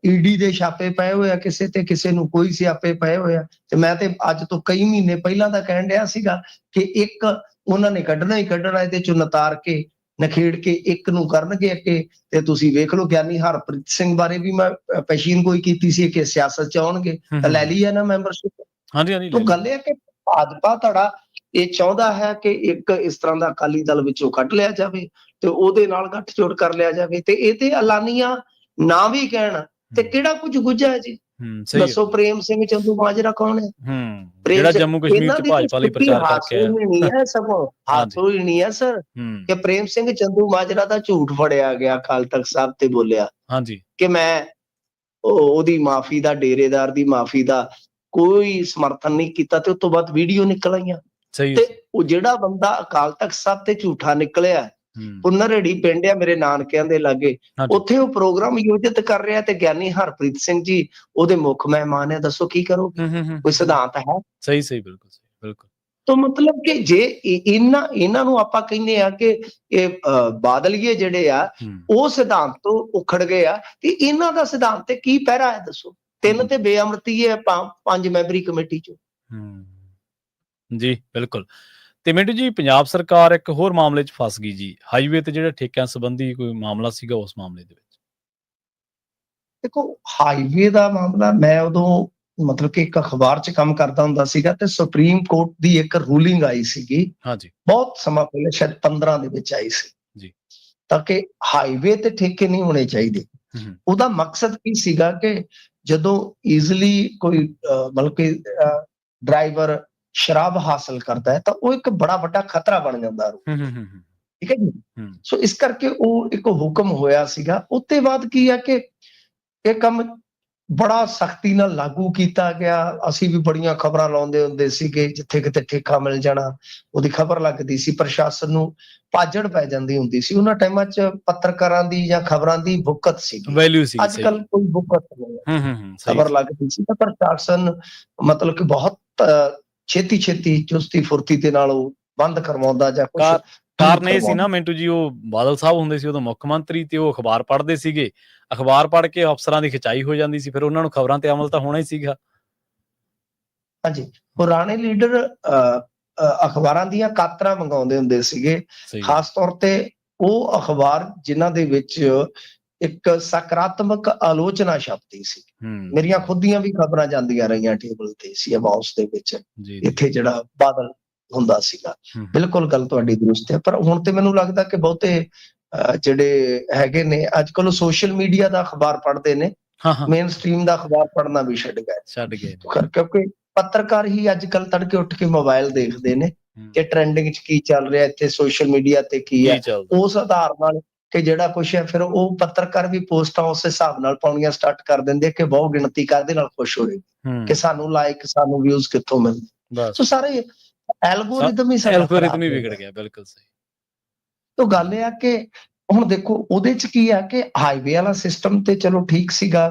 ਈਡੀ ਦੇ ਛਾਪੇ ਪਏ ਹੋਏ ਆ ਕਿਸੇ ਤੇ, ਕਿਸੇ ਨੂੰ ਕੋਈ ਸਿਆਪੇ ਪਏ ਹੋਏ ਆ। ਤੇ ਮੈਂ ਤੇ ਅੱਜ ਤੋਂ ਕਈ ਮਹੀਨੇ ਪਹਿਲਾਂ ਦਾ ਕਹਿਣ ਡਿਆ ਸੀਗਾ ਕਿ ਇੱਕ ਉਹਨਾਂ ਨੇ ਕੱਢਣਾ ਹੀ ਕੱਢਣਾ, ਇਹਦੇ ਚੋਂ ਨਤਾਰ ਕੇ ਨਖੇੜ ਕੇ ਇੱਕ ਨੂੰ ਕਰਨਗੇ ਅੱਗੇ। ਤੇ ਤੁਸੀਂ ਵੇਖ ਲਓ ਗਿਆਨੀ ਹਰਪ੍ਰੀਤ ਸਿੰਘ ਬਾਰੇ ਵੀ ਮੈਂ ਪੇਸ਼ੀਨ ਕੋਈ ਕੀਤੀ ਸੀ ਕਿ ਸਿਆਸਤ ਚ ਆਉਣਗੇ, ਤਾਂ ਲੈ ਲਈ ਹੈ ਨਾ ਮੈਂਬਰਸ਼ਿਪ। ਤਾਂ ਗੱਲ ਇਹ ਕਿ ਭਾਜਪਾ ਧੜਾ ਇਹ ਚਾਹੁੰਦਾ ਹੈ ਕਿ ਇੱਕ ਇਸ ਤਰ੍ਹਾਂ ਦਾ ਅਕਾਲੀ ਦਲ ਵਿੱਚੋਂ ਕੱਢ ਲਿਆ ਜਾਵੇ ਤੇ ਉਹਦੇ ਨਾਲ ਗੱਠਜੋੜ ਕਰ ਲਿਆ ਜਾਵੇ। ਤੇ ਇਹ ਤੇ ਐਲਾਨੀਆਂ ਨਾ ਵੀ ਕਹਿਣ ਤੇ ਕਿਹੜਾ ਕੁਝ ਗੁੱਝਾ ਹੈ ਜੀ। ਦੱਸੋ ਪ੍ਰੇਮ ਸਿੰਘ ਚੰਦੂ ਮਾਜਰਾ ਕੌਣ ਹੈ? ਜਿਹੜਾ ਜੰਮੂ ਕਸ਼ਮੀਰ ਚ ਭਾਜਪਾ ਲਈ ਪ੍ਰਚਾਰ ਕਰਕੇ ਨਹੀਂ ਹੈ, ਸਗੋਂ ਹਾਥੋਂ ਹੀ ਨਹੀਂ ਹੈ ਸਰ ਕਿ ਪ੍ਰੇਮ ਸਿੰਘ ਚੰਦੂ ਮਾਜਰਾ ਦਾ ਝੂਠ ਫੜਿਆ ਗਿਆ ਅਕਾਲ ਤਖਤ ਸਾਹਿਬ ਤੇ, ਬੋਲਿਆ ਕਿ ਮੈਂ ਉਹਦੀ ਮਾਫੀ ਦਾ, ਡੇਰੇਦਾਰ ਦੀ ਮਾਫੀ ਦਾ ਕੋਈ ਸਮਰਥਨ ਨਹੀਂ ਕੀਤਾ। ਤੇ ਉਸ ਤੋਂ ਬਾਅਦ ਵੀਡੀਓ ਨਿਕਲ ਆਈਆਂ। ਤੇ ਉਹ ਜਿਹੜਾ ਬੰਦਾ ਅਕਾਲ ਤਖਤ ਸਾਹਿਬ ਤੇ ਝੂਠਾ ਨਿਕਲਿਆ ਪੁਨਰਹੇੜੀ ਪਿੰਡ ਆ ਮੇਰੇ ਨਾਨਕਿਆਂ ਦੇ ਲਾਗੇ, ਉੱਥੇ ਉਹ ਪ੍ਰੋਗਰਾਮ ਆਯੋਜਿਤ ਕਰ ਰਿਹਾ ਤੇ ਗਿਆਨੀ ਹਰਪ੍ਰੀਤ ਸਿੰਘ ਜੀ ਉਹਦੇ ਮੁੱਖ ਮਹਿਮਾਨ ਹੈ। ਦੱਸੋ ਕੀ ਕਰੋਗੇ? ਕੋਈ ਸਿਧਾਂਤ ਹੈ? ਸਹੀ ਸਹੀ, ਬਿਲਕੁਲ ਸਹੀ, ਬਿਲਕੁਲ। ਤਾਂ ਮਤਲਬ ਕਿ ਜੇ ਇਹਨਾਂ ਨੂੰ ਆਪਾਂ ਕਹਿੰਦੇ ਆ ਕਿ ਇਹ ਬਾਦਲੀਏ ਜਿਹੜੇ ਆ ਉਹ ਸਿਧਾਂਤ ਤੋਂ ਉਖੜ ਗਏ ਆ, ਤੇ ਇਹਨਾਂ ਦਾ ਸਿਧਾਂਤ ਤੇ ਕੀ ਪਹਿਰਾ ਹੈ? ਦੱਸੋ। 3 ਤੇ ਬੇਅਮਰਤੀ ਹੈ 5 ਮੈਂਬਰੀ ਕਮੇਟੀ ਚੋਂ। ਜੀ ਬਿਲਕੁਲ। ਤੇ ਮਿੰਟੂ ਜੀ, ਪੰਜਾਬ ਸਰਕਾਰ ਇੱਕ ਹੋਰ ਮਾਮਲੇ 'ਚ ਫਸ ਗਈ ਜੀ, ਹਾਈਵੇ ਤੇ ਜਿਹੜੇ ਠੇਕਿਆਂ ਸੰਬੰਧੀ ਕੋਈ ਮਾਮਲਾ ਸੀਗਾ, ਉਸ ਮਾਮਲੇ ਦੇ ਵਿੱਚ। ਦੇਖੋ, ਹਾਈਵੇ ਦਾ ਮਾਮਲਾ, ਮੈਂ ਉਦੋਂ ਮਤਲਬ ਕਿ ਇੱਕ ਅਖਬਾਰ 'ਚ ਕੰਮ ਕਰਦਾ ਹੁੰਦਾ ਸੀਗਾ, ਤੇ ਸੁਪਰੀਮ ਕੋਰਟ ਦੀ ਇੱਕ ਰੂਲਿੰਗ ਆਈ ਸੀਗੀ, ਬਹੁਤ ਸਮਾਂ ਪਹਿਲੇ, ਸ਼ਾਇਦ 15 ਦੇ ਵਿੱਚ ਆਈ ਸੀ ਜੀ, ਤਾਂ ਕਿ ਹਾਈਵੇ ਤੇ ਠੇਕੇ ਨਹੀਂ ਹੋਣੇ ਚਾਹੀਦੇ। ਉਹਦਾ ਮਕਸਦ ਕੀ ਸੀਗਾ ਕਿ ਜਦੋਂ ਈਜ਼ਲੀ ਕੋਈ ਮਤਲਬ ਕਿ ਡਰਾਈਵਰ ਸ਼ਰਾਬ ਹਾਸਲ ਕਰਦਾ ਹੈ ਤਾਂ ਉਹ ਇੱਕ ਬੜਾ ਵੱਡਾ ਖਤਰਾ ਬਣ ਜਾਂਦਾ। ਠੀਕ ਹੈ ਜੀ। ਸੋ ਇਸ ਕਰਕੇ ਉਹ ਇੱਕ ਹੁਕਮ ਹੋਇਆ ਸੀਗਾ। ਉੱਤੇ ਬਾਅਦ ਕੀ ਹੈ ਕਿ ਇਹ ਕੰਮ ਬੜਾ ਸਖਤੀ ਨਾਲ ਲਾਗੂ ਕੀਤਾ ਗਿਆ। ਅਸੀਂ ਵੀ ਬੜੀਆਂ ਖਬਰਾਂ ਲਾਉਂਦੇ ਹੁੰਦੇ ਸੀਗੇ, ਜਿੱਥੇ ਕਿਤੇ ਠੇਕਾ ਮਿਲ ਜਾਣਾ ਉਹਦੀ ਖਬਰ ਲੱਗਦੀ ਸੀ, ਪ੍ਰਸ਼ਾਸਨ ਨੂੰ ਭਾਜੜ ਪੈ ਜਾਂਦੀ ਹੁੰਦੀ ਸੀ। ਉਹਨਾਂ ਟਾਈਮਾਂ 'ਚ ਪੱਤਰਕਾਰਾਂ ਦੀ ਜਾਂ ਖਬਰਾਂ ਦੀ ਬੁੱਕਤ ਸੀ, ਅੱਜ ਕੱਲ ਕੋਈ ਬੁੱਕਤ ਨਹੀਂ। ਖਬਰ ਲੱਗਦੀ ਸੀ ਤਾਂ ਪ੍ਰਸ਼ਾਸਨ ਮਤਲਬ ਕਿ ਬਹੁਤ ਛੇਤੀ ਚੁਸਤੀ ਫੁਰਤੀ ਦੇ ਨਾਲ ਉਹ ਬੰਦ ਕਰਵਾਉਂਦਾ ਜਾਂ ਕੁਝ। ਕਾਰਨ ਇਹ ਸੀ ਨਾ ਮਿੰਟੂ ਜੀ, ਉਹ ਬਾਦਲ ਸਾਹਿਬ ਹੁੰਦੇ ਸੀ ਉਦੋਂ ਮੁੱਖ ਮੰਤਰੀ, ਤੇ ਉਹ ਅਖਬਾਰ ਪੜ੍ਹਦੇ ਸੀਗੇ। ਅਖਬਾਰ ਪੜ੍ਹ ਕੇ ਅਫਸਰਾਂ ਦੀ ਖਿਚਾਈ ਹੋ ਜਾਂਦੀ ਸੀ, ਫਿਰ ਉਹਨਾਂ ਨੂੰ ਖਬਰਾਂ ਤੇ ਅਮਲ ਤਾਂ ਹੋਣਾ ਹੀ ਸੀਗਾ। ਹਾਂਜੀ, ਪੁਰਾਣੇ ਲੀਡਰ ਅਖਬਾਰਾਂ ਦੀਆਂ ਕਾਤਰਾਂ ਮੰਗਾਉਂਦੇ ਹੁੰਦੇ ਸੀਗੇ, ਖਾਸ ਤੌਰ ਤੇ ਉਹ ਅਖਬਾਰ ਜਿਨ੍ਹਾਂ ਦੇ ਵਿੱਚ ਇੱਕ ਸਕਾਰਾਤਮਕ ਆਲੋਚਨਾ ਛਪਦੀ ਸੀ। ਮੇਰੀਆਂ ਖੁਦ ਦੀਆਂ ਵੀ ਖਬਰਾਂ ਜਾਂਦੀਆਂ ਰਹੀਆਂ ਟੇਬਲ ਤੇ ਸੀ ਹਾਊਸ ਦੇ ਵਿੱਚ, ਇੱਥੇ ਜਿਹੜਾ ਬਾਦਲ ਹੁੰਦਾ ਸੀਗਾ। ਬਿਲਕੁਲ ਗੱਲ ਤੁਹਾਡੀ ਦਰੁਸਤ ਹੈ, ਪਰ ਹੁਣ ਤੇ ਮੈਨੂੰ ਲੱਗਦਾ ਕਿ ਬਹੁਤੇ ਜਿਹੜੇ ਹੈਗੇ ਨੇ ਅੱਜ ਕੱਲ ਸੋਸ਼ਲ ਮੀਡੀਆ ਦਾ ਅਖਬਾਰ ਪੜ੍ਹਦੇ ਨੇ, ਮੇਨ ਸਟ੍ਰੀਮ ਦਾ ਅਖਬਾਰ ਪੜ੍ਹਨਾ ਵੀ ਛੱਡ ਗਏ। ਕਿਉਂਕਿ ਪੱਤਰਕਾਰ ਹੀ ਅੱਜ ਕੱਲ ਤੜਕੇ ਉੱਠ ਕੇ ਮੋਬਾਈਲ ਦੇਖਦੇ ਨੇ ਕਿ ਟ੍ਰੈਂਡਿੰਗ 'ਚ ਕੀ ਚੱਲ ਰਿਹਾ, ਇੱਥੇ ਸੋਸ਼ਲ ਮੀਡੀਆ ਤੇ ਕੀ ਹੈ, ਉਸ ਆਧਾਰ ਨਾਲ ਕਿ ਜਿਹੜਾ ਕੁਛ ਹੈ ਫਿਰ ਉਹ ਪੱਤਰਕਾਰ ਵੀ ਪੋਸਟਾਂ ਉਸ ਹਿਸਾਬ ਨਾਲ ਪਾਉਣੀਆਂ ਸਟਾਰਟ ਕਰ ਦਿੰਦੇ ਕਿ ਬਹੁ ਗਿਣਤੀ ਕਾਹਦੇ ਨਾਲ ਖੁਸ਼ ਹੋ ਰਹੀ, ਕਿ ਸਾਨੂੰ ਲਾਈਕ, ਸਾਨੂੰ ਵਿਊਜ਼ ਕਿੱਥੋਂ ਮਿਲਦੇ। ਸੋ ਸਾਰੇ ਐਲਗੋਰਿਦਮ ਹੀ ਵਿਗੜ ਗਿਆ। ਬਿਲਕੁਲ ਸਹੀ। ਤਾਂ ਗੱਲ ਇਹ ਆ ਕਿ ਹੁਣ ਦੇਖੋ ਉਹਦੇ 'ਚ ਕੀ ਆ ਕਿ ਹਾਈਵੇ ਵਾਲਾ ਸਿਸਟਮ ਤੇ ਚਲੋ ਠੀਕ ਸੀਗਾ,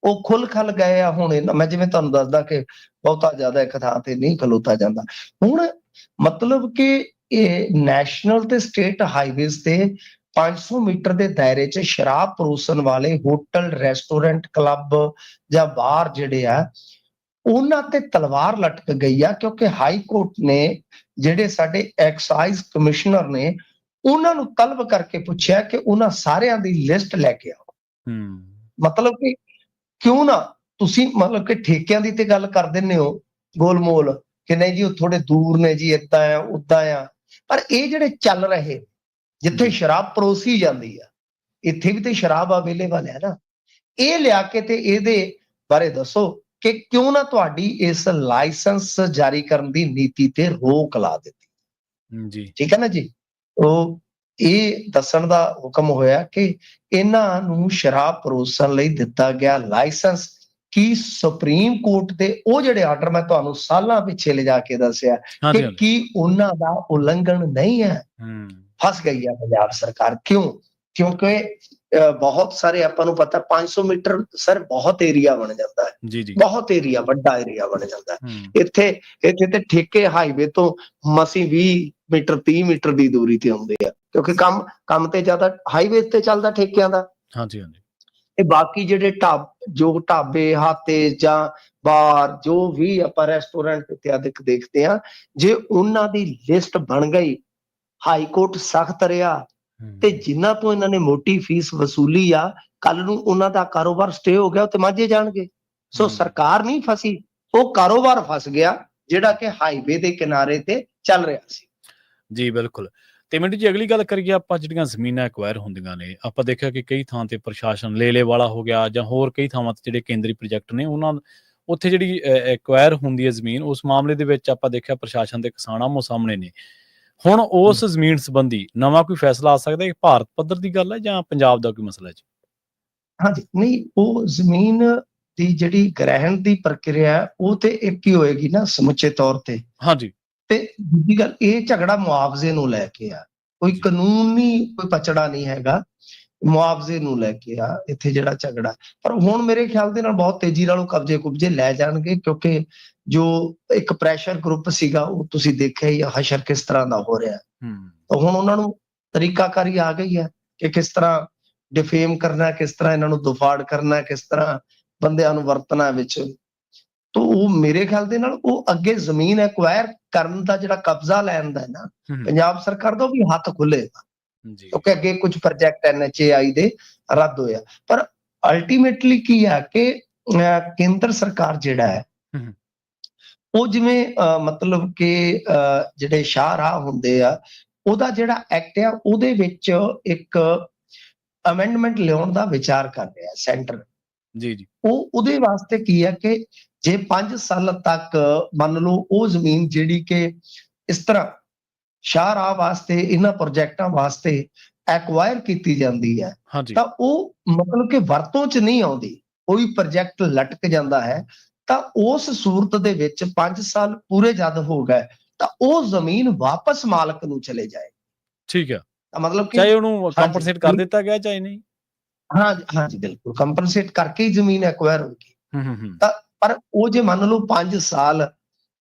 ਉਹ ਖੁੱਲ ਖਲ ਗਏ ਆ। ਹੁਣ ਮੈਂ ਜਿਵੇਂ ਤੁਹਾਨੂੰ ਦੱਸਦਾ ਕਿ ਬਹੁਤਾ ਜ਼ਿਆਦਾ ਇੱਕ ਥਾਂ ਤੇ ਨਹੀਂ ਖਲੋਤਾ ਜਾਂਦਾ। ਹੁਣ ਮਤਲਬ ਕਿ ਇਹ ਨੈਸ਼ਨਲ ਤੇ ਸਟੇਟ ਹਾਈਵੇਜ਼ ਤੇ 500 ਮੀਟਰ ਦੇ ਦਾਇਰੇ 'ਚ ਸ਼ਰਾਬ ਪਰੋਸਣ ਵਾਲੇ ਹੋਟਲ, ਰੈਸਟੋਰੈਂਟ, ਕਲੱਬ ਜਾਂ ਬਾਰ ਜਿਹੜੇ ਆ ਉਹਨਾਂ ਤੇ ਤਲਵਾਰ ਲਟਕ ਗਈ ਆ, ਕਿਉਂਕਿ ਹਾਈ ਕੋਰਟ ਨੇ ਜਿਹੜੇ ਸਾਡੇ ਐਕਸਾਈਜ਼ ਕਮਿਸ਼ਨਰ ਨੇ ਉਹਨਾਂ ਨੂੰ ਤਲਬ ਕਰਕੇ ਪੁੱਛਿਆ ਕਿ ਉਹਨਾਂ ਸਾਰਿਆਂ ਦੀ ਲਿਸਟ ਲੈ ਕੇ ਆਓ। ਮਤਲਬ ਕਿ ਕਿਉਂ ਨਾ ਤੁਸੀਂ ਮਤਲਬ ਕਿ ਠੇਕਿਆਂ ਦੀ ਤੇ ਗੱਲ ਕਰ ਦਿੰਦੇ ਹੋ ਗੋਲਮੋਲ ਕਿ ਨਹੀਂ ਜੀ ਉਹ ਥੋੜੇ ਦੂਰ ਨੇ ਜੀ, ਏਦਾਂ ਆ ਉਦਾਂ ਆ, ਪਰ ਇਹ ਜਿਹੜੇ ਚੱਲ ਰਹੇ ਜਿੱਥੇ ਸ਼ਰਾਬ ਪਰੋਸੀ ਜਾਂਦੀ ਆ, ਇੱਥੇ ਵੀ ਤੇ ਸ਼ਰਾਬ ਅਵੇਲੇਬਲ ਹੈ ਨਾ, ਇਹ ਲਿਆ ਕੇ ਤੇ ਇਹਦੇ ਬਾਰੇ ਦੱਸੋ ਕਿ ਕਿਉਂ ਨਾ ਤੁਹਾਡੀ ਇਸ ਲਾਇਸੈਂਸ ਜਾਰੀ ਕਰਨ ਦੀ ਨੀਤੀ ਤੇ ਰੋਕ ਲਾ ਦਿੱਤੀ ਜੀ। ਠੀਕ ਹੈ ਨਾ ਜੀ। ਉਹ ਇਹ ਦੱਸਣ ਦਾ ਹੁਕਮ ਹੋਇਆ ਕਿ ਇਹਨਾਂ ਨੂੰ ਸ਼ਰਾਬ ਪਰੋਸਣ ਲਈ ਦਿੱਤਾ ਗਿਆ ਲਾਇਸੈਂਸ ਕੀ ਸੁਪਰੀਮ ਕੋਰਟ ਦੇ ਉਹ ਜਿਹੜੇ ਆਰਡਰ ਮੈਂ ਤੁਹਾਨੂੰ ਸਾਲਾਂ ਪਿੱਛੇ ਲਿਜਾ ਕੇ ਦੱਸਿਆ ਕਿ ਕੀ ਉਹਨਾਂ ਦਾ ਉਲੰਘਣ ਨਹੀਂ ਹੈ। ਫਸ ਗਈ ਹੈ ਪੰਜਾਬ ਸਰਕਾਰ। ਕਿਉਂ? ਕਿਉਂਕਿ ਬਹੁਤ ਸਾਰੇ ਆਪਾਂ ਨੂੰ ਪਤਾ 500 ਮੀਟਰ ਸਰ ਬਹੁਤ ਏਰੀਆ ਬਣ ਜਾਂਦਾ ਹੈ, ਬਹੁਤ ਏਰੀਆ, ਵੱਡਾ ਏਰੀਆ ਬਣ ਜਾਂਦਾ ਹੈ। ਇੱਥੇ ਤੇ ਠੇਕੇ ਹਾਈਵੇ ਤੋਂ ਮਸੀਂ 20 ਮੀਟਰ 30 ਮੀਟਰ ਦੀ ਦੂਰੀ ਤੇ ਆਉਂਦੇ ਆ, ਕਿਉਂਕਿ ਕੰਮ ਤੇ ਜ਼ਿਆਦਾ ਹਾਈਵੇ ਤੇ ਚੱਲਦਾ ਠੇਕਿਆਂ ਦਾ। ਇਹ ਬਾਕੀ ਜਿਹੜੇ ਢਾਬੇ, ਹਾਤੇ ਜਾਂ ਬਾਰ, ਜੋ ਵੀ ਆਪਾਂ ਰੈਸਟੋਰੈਂਟ ਇਤਿਆਦਿਕ ਦੇਖਦੇ ਆ, ਜੇ ਉਹਨਾਂ ਦੀ ਲਿਸਟ ਬਣ ਗਈ, ਹਾਈ ਕੋਰਟ ਸਖਤ ਰਿਹਾ ਤੇ ਜਿਨ੍ਹਾਂ ਤੋਂ ਇਹਨਾਂ ਨੇ ਮੋਟੀ ਫੀਸ ਵਸੂਲੀ ਆ, ਕੱਲ ਨੂੰ ਉਹਨਾਂ ਦਾ ਕਾਰੋਬਾਰ ਸਟੇ ਹੋ ਗਿਆ, ਉਹ ਤੇ ਮਾਝੇ ਜਾਣਗੇ। ਸੋ ਸਰਕਾਰ ਨਹੀਂ ਫਸੀ, ਉਹ ਕਾਰੋਬਾਰ ਫਸ ਗਿਆ ਜਿਹੜਾ ਕਿ ਹਾਈਵੇ ਦੇ ਕਿਨਾਰੇ ਤੇ ਚੱਲ ਰਿਹਾ ਸੀ। ਜੀ ਬਿਲਕੁਲ। ਤੇ ਮਿੰਟੂ ਜੀ, ਅਗਲੀ ਗੱਲ ਕਰੀਏ ਆਪਾਂ, ਜਿਹੜੀਆਂ ਜ਼ਮੀਨਾਂ ਐਕਵਾਇਰ ਹੁੰਦੀਆਂ ਨੇ, ਆਪਾਂ ਦੇਖਿਆ ਕਿ ਕਈ ਥਾਂ ਤੇ ਪ੍ਰਸ਼ਾਸਨ ਲੇਲੇ ਵਾਲਾ ਹੋ ਗਿਆ ਜਾਂ ਹੋਰ ਕਈ ਥਾਵਾਂ ਤੇ ਜਿਹੜੇ ਕੇਂਦਰੀ ਪ੍ਰੋਜੈਕਟ ਨੇ ਉਹਨਾਂ ਉੱਥੇ ਜਿਹੜੀ ਐਕਵਾਇਰ ਹੁੰਦੀ ਹੈ ਜ਼ਮੀਨ, ਉਸ ਮਾਮਲੇ ਦੇ ਵਿੱਚ ਆਪਾਂ ਦੇਖਿਆ ਪ੍ਰਸ਼ਾਸਨ ਦੇ ਕਿਸਾਨ ਆਮੋ ਸਾਹਮਣੇ ਨੇ। ਹੁਣ ਉਸ ਜ਼ਮੀਨ ਸੰਬੰਧੀ ਨਵਾਂ ਕੋਈ ਫੈਸਲਾ ਆ ਸਕਦਾ ਹੈ? ਭਾਰਤ ਪੱਧਰ ਦੀ ਗੱਲ ਹੈ ਜਾਂ ਪੰਜਾਬ ਦਾ ਕੋਈ ਮਸਲਾ ਜੀ? ਹਾਂਜੀ, ਨਹੀਂ, ਉਹ ਜ਼ਮੀਨ ਦੀ ਜਿਹੜੀ ਗ੍ਰਹਿਣ ਦੀ ਪ੍ਰਕਿਰਿਆ ਉਹ ਤੇ ਇੱਕ ਹੀ ਹੋਏਗੀ ਨਾ ਸਮੁੱਚੇ ਤੌਰ ਤੇ। ਤੇ ਦੂਜੀ ਗੱਲ, ਇਹ ਝਗੜਾ ਮੁਆਵਜ਼ੇ ਨੂੰ ਲੈ ਕੇ ਆ। ਕੋਈ ਕਾਨੂੰਨੀ ਕੋਈ ਪਚੜਾ ਨਹੀਂ ਹੈਗਾ ਮੁਆਵਜ਼ੇ ਨੂੰ ਲੈ ਕੇ ਆ ਇੱਥੇ ਜਿਹੜਾ ਝਗੜਾ। ਪਰ ਹੁਣ ਮੇਰੇ ਖਿਆਲ ਦੇ ਨਾਲ ਬਹੁਤ ਤੇਜ਼ੀ ਨਾਲ ਉਹ ਕਬਜ਼ੇ ਲੈ ਜਾਣਗੇ, ਕਿਉਂਕਿ ਜੋ ਇੱਕ ਪ੍ਰੈਸ਼ਰ ਗਰੁੱਪ ਸੀਗਾ ਉਹ ਤੁਸੀਂ ਦੇਖਿਆ ਹੀ ਆ ਹਸ਼ਰ ਕਿਸ ਤਰ੍ਹਾਂ ਦਾ ਹੋ ਰਿਹਾ। ਤਾਂ ਹੁਣ ਉਹਨਾਂ ਨੂੰ ਤਰੀਕਾਕਾਰੀ ਆ ਗਈ ਹੈ ਕਿ ਕਿਸ ਤਰ੍ਹਾਂ ਡਿਫੇਮ ਕਰਨਾ, ਕਿਸ ਤਰ੍ਹਾਂ ਇਹਨਾਂ ਨੂੰ ਦੁਫਾੜ ਕਰਨਾ, ਕਿਸ ਤਰ੍ਹਾਂ ਬੰਦਿਆਂ ਨੂੰ ਵਰਤਣਾ ਵਿੱਚ। ਤਾਂ ਉਹ ਮੇਰੇ ਖਿਆਲ ਦੇ ਨਾਲ ਉਹ ਅੱਗੇ ਜ਼ਮੀਨ ਐਕਵਾਇਰ ਕਰਨ ਦਾ ਜਿਹੜਾ ਕਬਜ਼ਾ ਲੈਣ ਦਾ ਹੈ ਨਾ ਪੰਜਾਬ ਸਰਕਾਰ ਦਾ, ਉਹ ਵੀ ਹੱਥ ਖੁੱਲੇਗਾ, ਕਿਉਂਕਿ ਅੱਗੇ ਕੁਝ ਪ੍ਰੋਜੈਕਟ NHAI ਦੇ ਰੱਦ ਹੋਇਆ। ਪਰ ਅਲਟੀਮੇਟਲੀ ਕੀ ਹੈ ਕਿ ਕੇਂਦਰ ਸਰਕਾਰ ਜਿਹੜਾ ਹੈ ਉਹ ਜਿਵੇਂ ਮਤਲਬ ਕਿ ਜਿਹੜੇ ਸ਼ਾਹਰਾਹ ਹੁੰਦੇ ਆ ਉਹਦਾ ਜਿਹੜਾ ਐਕਟ ਆ ਉਹਦੇ ਵਿੱਚ ਇੱਕ ਅਮੈਂਡਮੈਂਟ ਲਿਆਉਣ ਦਾ ਵਿਚਾਰ ਕਰ ਰਿਹਾ ਸੈਂਟਰ ਜੀ। ਉਹ ਉਹਦੇ ਵਾਸਤੇ ਕੀ ਹੈ ਕਿ ਜੇ 5 ਸਾਲ ਤੱਕ ਮੰਨ ਲਓ ਉਹ ਜ਼ਮੀਨ ਜਿਹੜੀ ਕਿ ਇਸ ਤਰ੍ਹਾਂ ਸ਼ਾਹਰਾਹ ਵਾਸਤੇ ਇਹਨਾਂ ਪ੍ਰੋਜੈਕਟਾਂ ਵਾਸਤੇ ਐਕਵਾਇਰ ਕੀਤੀ ਜਾਂਦੀ ਹੈ ਤਾਂ ਉਹ ਮਤਲਬ ਕਿ ਵਰਤੋਂ 'ਚ ਨਹੀਂ ਆਉਂਦੀ, ਕੋਈ ਪ੍ਰੋਜੈਕਟ ਲਟਕ ਜਾਂਦਾ ਹੈ, ਤਾਂ ਉਸ ਸੂਰਤ ਦੇ ਵਿੱਚ 5 ਸਾਲ ਪੂਰੇ ਜਦ ਹੋ ਗਏ ਤਾਂ ਉਹ ਜ਼ਮੀਨ ਵਾਪਸ ਮਾਲਕ ਨੂੰ ਚਲੇ ਜਾਏ। ਠੀਕ ਹੈ, ਤਾਂ ਮਤਲਬ ਕਿ ਚਾਹੇ ਉਹਨੂੰ ਕੰਪਨਸੇਟ ਕਰ ਦਿੱਤਾ ਗਿਆ ਚਾਹੇ ਨਹੀਂ। ਹਾਂਜੀ ਬਿਲਕੁਲ ਕੰਪਨਸੇਟ ਕਰਕੇ ਹੀ ਜ਼ਮੀਨ ਐਕਵਾਇਰ ਹੋਗੀ। ਤਾਂ ਪਰ ਉਹ ਜੇ ਮੰਨ ਲਓ 5 ਸਾਲ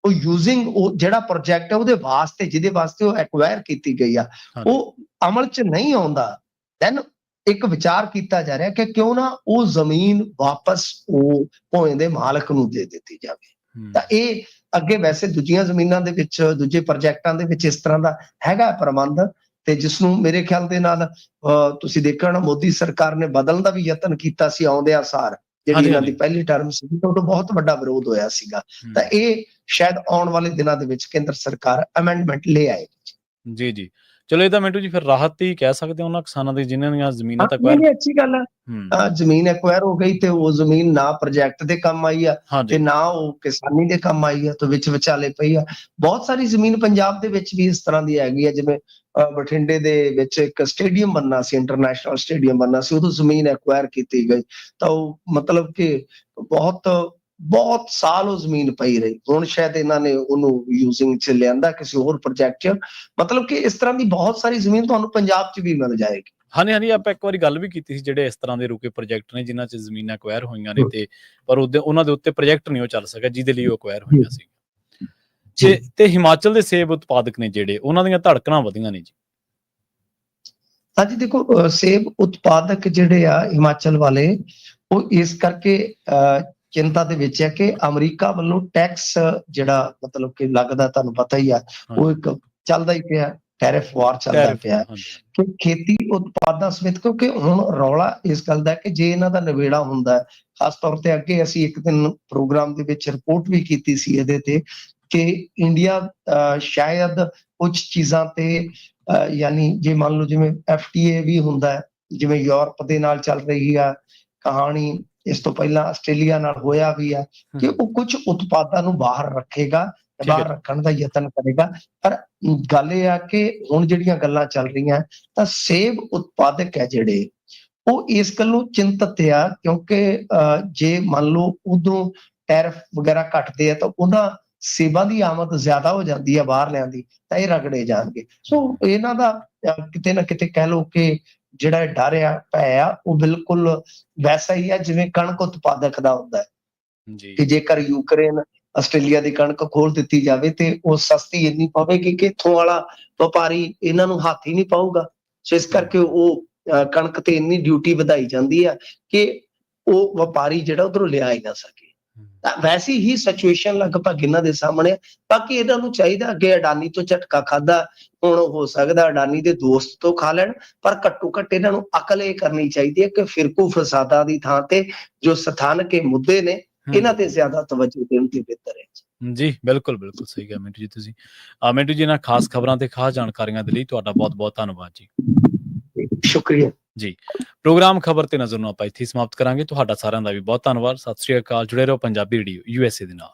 ਉਹ ਯੂਜ਼ਿੰਗ ਉਹ ਜਿਹੜਾ ਪ੍ਰੋਜੈਕਟ ਹੈ ਉਹਦੇ ਵਾਸਤੇ ਜਿਹਦੇ ਵਾਸਤੇ ਉਹ ਐਕਵਾਇਰ ਕੀਤੀ ਗਈ ਆ ਉਹ ਅਮਲ 'ਚ ਨਹੀਂ ਆਉਂਦਾ, ਦੈਨ ਇੱਕ ਵਿਚਾਰ ਕੀਤਾ ਜਾ ਰਿਹਾ ਕਿ ਕਿਉਂ ਨਾ ਉਹ ਜ਼ਮੀਨ ਵਾਪਸ ਉਹ ਭੋਏ ਦੇ ਮਾਲਕ ਨੂੰ ਦੇ ਦਿੱਤੀ ਜਾਵੇ। ਤਾਂ ਇਹ ਅੱਗੇ ਵੈਸੇ ਦੂਜੀਆਂ ਜ਼ਮੀਨਾਂ ਦੇ ਵਿੱਚ ਦੂਜੇ ਪ੍ਰੋਜੈਕਟਾਂ ਦੇ ਵਿੱਚ ਇਸ ਤਰ੍ਹਾਂ ਦਾ ਹੈਗਾ ਪ੍ਰਬੰਧ, ਤੇ ਜਿਸ ਨੂੰ ਮੇਰੇ ਖਿਆਲ ਦੇ ਨਾਲ ਤੁਸੀਂ ਦੇਖਿਆ ਹੋਣਾ ਮੋਦੀ ਸਰਕਾਰ ਨੇ ਬਦਲਣ ਦਾ ਵੀ ਯਤਨ ਕੀਤਾ ਸੀ ਆਉਂਦਿਆਂ ਸਾਰ, ਜਿਹੜੀ ਇਹਨਾਂ ਦੀ ਪਹਿਲੀ ਟਰਮ ਸੀ ਤਾਂ ਉਦੋਂ ਬਹੁਤ ਵੱਡਾ ਵਿਰੋਧ ਹੋਇਆ ਸੀਗਾ। ਤਾਂ ਇਹ ਸ਼ਾਇਦ ਆਉਣ ਵਾਲੇ ਦਿਨਾਂ ਦੇ ਵਿੱਚ ਕੇਂਦਰ ਸਰਕਾਰ ਅਮੈਂਡਮੈਂਟ ਲੈ ਆਏਗੀ। ਜੀ ਚਲੋ ਇਹ ਤਾਂ ਮਿੰਟੂ ਜੀ ਫਿਰ ਰਾਹਤ ਹੀ ਕਹਿ ਸਕਦੇ ਉਹਨਾਂ ਕਿਸਾਨਾਂ ਦੀ ਜਿਨ੍ਹਾਂ ਦੀਆਂ ਜ਼ਮੀਨਾਂ ਤੱਕ ਅੱਛੀ ਗੱਲ ਹੈ, ਜ਼ਮੀਨ ਐਕਵਾਇਰ ਹੋ ਗਈ ਤੇ ਉਹ ਜ਼ਮੀਨ ਨਾ ਪ੍ਰੋਜੈਕਟ ਦੇ ਕੰਮ ਆਈ ਆ ਤੇ ਨਾ ਉਹ ਕਿਸਾਨੀ ਦੇ ਕੰਮ ਆਈ ਆ, ਤੇ ਵਿੱਚ ਵਿਚਾਲੇ ਪਈ ਆ। ਬਹੁਤ ਸਾਰੀ ਜ਼ਮੀਨ ਪੰਜਾਬ ਦੇ ਵਿੱਚ ਵੀ ਇਸ ਤਰ੍ਹਾਂ ਦੀ ਹੈਗੀ ਆ, ਜਿਵੇਂ ਬਠਿੰਡੇ ਦੇ ਵਿੱਚ ਇੱਕ ਸਟੇਡੀਅਮ ਬਣਨਾ ਸੀ, ਇੰਟਰਨੈਸ਼ਨਲ ਸਟੇਡੀਅਮ ਬਣਨਾ ਸੀ, ਉਦੋਂ ਜ਼ਮੀਨ ਐਕਵਾਇਰ ਕੀਤੀ ਗਈ ਤਾਂ ਉਹ ਮਤਲਬ ਕਿ ਬਹੁਤ ਸਾਲ ਉਹ ਜ਼ਮੀਨ ਪਈ ਰਹੀ। ਹੁਣ ਸ਼ਾਇਦ ਇਹਨਾਂ ਨੇ ਉਹਨੂੰ ਯੂਜ਼ਿੰਗ 'ਚ ਲਿਆਂਦਾ ਕਿਸੇ ਹੋਰ ਪ੍ਰੋਜੈਕਟ 'ਚ, ਮਤਲਬ ਕਿ ਇਸ ਤਰ੍ਹਾਂ ਦੀ ਬਹੁਤ ਸਾਰੀ ਜ਼ਮੀਨ ਤੁਹਾਨੂੰ ਪੰਜਾਬ 'ਚ ਵੀ ਮਿਲ ਜਾਏਗੀ। ਹਾਂਜੀ ਆਪਾਂ ਇੱਕ ਵਾਰੀ ਗੱਲ ਵੀ ਕੀਤੀ ਸੀ ਜਿਹੜੇ ਇਸ ਤਰ੍ਹਾਂ ਦੇ ਰੁਕੇ ਪ੍ਰੋਜੈਕਟ ਨੇ ਜਿਨ੍ਹਾਂ 'ਚ ਜ਼ਮੀਨਾਂ ਐਕਵਾਇਰ ਹੋਈਆਂ ਨੇ ਤੇ ਪਰ ਉਹਨਾਂ ਦੇ ਉੱਤੇ ਪ੍ਰੋਜੈਕਟ ਨਹੀਂ ਉਹ ਚੱਲ ਸਕਿਆ ਜਿਹਦੇ ਲਈ ਉਹ ਐਕਵਾਇਰ ਹੋਈਆਂ ਸੀ। ਤੇ ਹਿਮਾਚਲ ਦੇ ਸੇਬ ਉਤਪਾਦਕ ਨੇ ਜਿਹੜੇ ਉਹਨਾਂ ਦੀਆਂ ਧੜਕਣਾਂ ਵਧੀਆਂ ਨੇ ਜੀ। ਹਾਂਜੀ ਦੇਖੋ ਸੇਬ ਉਤਪਾਦਕ ਜਿਹੜੇ ਆ ਹਿਮਾਚਲ ਵਾਲੇ ਉਹ ਇਸ ਕਰਕੇ ਚਿੰਤਾ ਦੇ ਵਿੱਚ ਹੈ ਕਿ ਅਮਰੀਕਾ ਵੱਲੋਂ ਟੈਕਸ ਜਿਹੜਾ ਮਤਲਬ ਕਿ ਲੱਗਦਾ ਤੁਹਾਨੂੰ ਪਤਾ ਹੀ ਆ, ਉਹ ਇੱਕ ਚੱਲਦਾ ਹੀ ਪਿਆ, ਟੈਰਿਫ ਵਾਰ ਚੱਲਦਾ ਪਿਆ ਕਿ ਖੇਤੀ ਉਤਪਾਦਾਂ ਸਮੇਤ। ਕਿਉਂਕਿ ਹੁਣ ਰੌਲਾ ਇਸ ਗੱਲ ਦਾ ਕਿ ਜੇ ਇਹਨਾਂ ਦਾ ਨਿਬੇੜਾ ਹੁੰਦਾ, ਖਾਸ ਤੌਰ ਤੇ ਅੱਗੇ ਅਸੀਂ ਇੱਕ ਦਿਨ ਪ੍ਰੋਗਰਾਮ ਦੇ ਵਿੱਚ ਰਿਪੋਰਟ ਵੀ ਕੀਤੀ ਸੀ ਇਹਦੇ ਤੇ ਕਿ ਇੰਡੀਆ ਸ਼ਾਇਦ ਕੁਝ ਚੀਜ਼ਾਂ ਤੇ ਯਾਨੀ ਜੇ ਮੰਨ ਲਓ ਜਿਵੇਂ FTA ਵੀ ਹੁੰਦਾ, ਜਿਵੇਂ ਯੂਰਪ ਦੇ ਨਾਲ ਚੱਲ ਰਹੀ ਆ ਕਹਾਣੀ, ਇਸ ਤੋਂ ਪਹਿਲਾਂ ਆਸਟ੍ਰੇਲੀਆ ਨਾਲ ਹੋਇਆ ਵੀ ਆ ਕਿ ਉਹ ਕੁਝ ਉਤਪਾਦਾਂ ਨੂੰ ਬਾਹਰ ਰੱਖੇਗਾ, ਬਾਹਰ ਰੱਖਣ ਦਾ ਯਤਨ ਕਰੇਗਾ। ਪਰ ਗੱਲ ਇਹ ਆ ਕਿ ਹੁਣ ਜਿਹੜੀਆਂ ਗੱਲਾਂ ਚੱਲ ਰਹੀਆਂ ਤਾਂ ਸੇਬ ਉਤਪਾਦਕ ਹੈ ਜਿਹੜੇ ਉਹ ਇਸ ਗੱਲੋਂ ਚਿੰਤਤ ਆ, ਕਿਉਂਕਿ ਜੇ ਮੰਨ ਲਓ ਉਦੋਂ ਟੈਰਿਫ ਵਗੈਰਾ ਘਟਦੇ ਆ ਤਾਂ ਉਹਨਾਂ ਸੇਬਾਂ ਦੀ ਆਮਦ ਜ਼ਿਆਦਾ ਹੋ ਜਾਂਦੀ ਆ ਬਾਹਰਲਿਆਂ ਦੀ, ਤਾਂ ਇਹ ਰਗੜੇ ਜਾਣਗੇ। ਸੋ ਇਹਨਾਂ ਦਾ ਕਿਤੇ ਨਾ ਕਿਤੇ ਕਹਿ ਲਓ ਕਿ ਜਿਹੜਾ ਡਰ ਆ ਭੈ ਆ ਉਹ ਬਿਲਕੁਲ ਵੈਸਾ ਹੀ ਆ ਜਿਵੇਂ ਕਣਕ ਉਤਪਾਦਕ ਦਾ ਹੁੰਦਾ ਹੈ ਕਿ ਜੇਕਰ ਯੂਕਰੇਨ ਆਸਟ੍ਰੇਲੀਆ ਦੀ ਕਣਕ ਖੋਲ ਦਿੱਤੀ ਜਾਵੇ ਤੇ ਉਹ ਸਸਤੀ ਇੰਨੀ ਪਵੇਗੀ ਕਿ ਇੱਥੋਂ ਵਾਲਾ ਵਪਾਰੀ ਇਹਨਾਂ ਨੂੰ ਹੱਥ ਹੀ ਨਹੀਂ ਪਾਊਗਾ। ਸੋ ਇਸ ਕਰਕੇ ਉਹ ਕਣਕ ਤੇ ਇੰਨੀ ਡਿਊਟੀ ਵਧਾਈ ਜਾਂਦੀ ਆ ਕਿ ਉਹ ਵਪਾਰੀ ਜਿਹੜਾ ਉਧਰੋਂ ਲਿਆ ਹੀ ਨਾ ਸਕੇ। ਤਾਂ ਵੈਸੀ ਹੀ ਸਿਚੁਏਸ਼ਨ ਲਗਭਗ ਇਹਨਾਂ ਦੇ ਸਾਹਮਣੇ। ਬਾਕੀ ਇਹਨਾਂ ਨੂੰ ਚਾਹੀਦਾ ਅੱਗੇ ਅਡਾਨੀ ਤੋਂ ਝਟਕਾ ਖਾਦਾ, ਹੁਣ ਹੋ ਸਕਦਾ ਅਡਾਨੀ ਦੇ ਦੋਸਤ ਤੋਂ ਖਾ ਲੈਣ, ਪਰ ਘੱਟੋ ਘੱਟ ਇਹਨਾਂ ਨੂੰ ਅਕਲ ਇਹ ਕਰਨੀ ਚਾਹੀਦੀ ਹੈ ਕਿ ਫਿਰਕੂ ਫਸਾਦਾਂ ਦੀ ਥਾਂ ਤੇ ਜੋ ਸਥਾਨਕ ਮੁੱਦੇ ਨੇ ਇਹਨਾਂ ਤੇ ਜ਼ਿਆਦਾ ਤਵੱਜੋ ਦੇਣ ਤੇ ਬਿਹਤਰ ਹੈ। ਜੀ ਬਿਲਕੁਲ ਸਹੀ ਕਿਹਾ ਮਿੰਟੂ ਜੀ ਤੁਸੀਂ। ਮਿੰਟੂ ਜੀ ਇਹਨਾਂ ਖਾਸ ਖਬਰਾਂ ਤੇ ਖਾਸ ਜਾਣਕਾਰੀਆਂ ਦੇ ਲਈ ਤੁਹਾਡਾ ਬਹੁਤ ਧੰਨਵਾਦ ਜੀ। ਸ਼ੁਕਰੀਆ ਜੀ। ਪ੍ਰੋਗਰਾਮ ਖਬਰ ਤੇ ਨਜ਼ਰ ਨੂੰ ਆਪਾਂ ਇੱਥੇ ਸਮਾਪਤ ਕਰਾਂਗੇ। ਤੁਹਾਡਾ ਸਾਰਿਆਂ ਦਾ ਵੀ ਬਹੁਤ ਧੰਨਵਾਦ। ਸਤਿ ਸ਼੍ਰੀ ਅਕਾਲ। ਜੁੜੇ ਰਹੋ ਪੰਜਾਬੀ ਰੇਡੀਓ USA ਦੇ ਨਾਲ।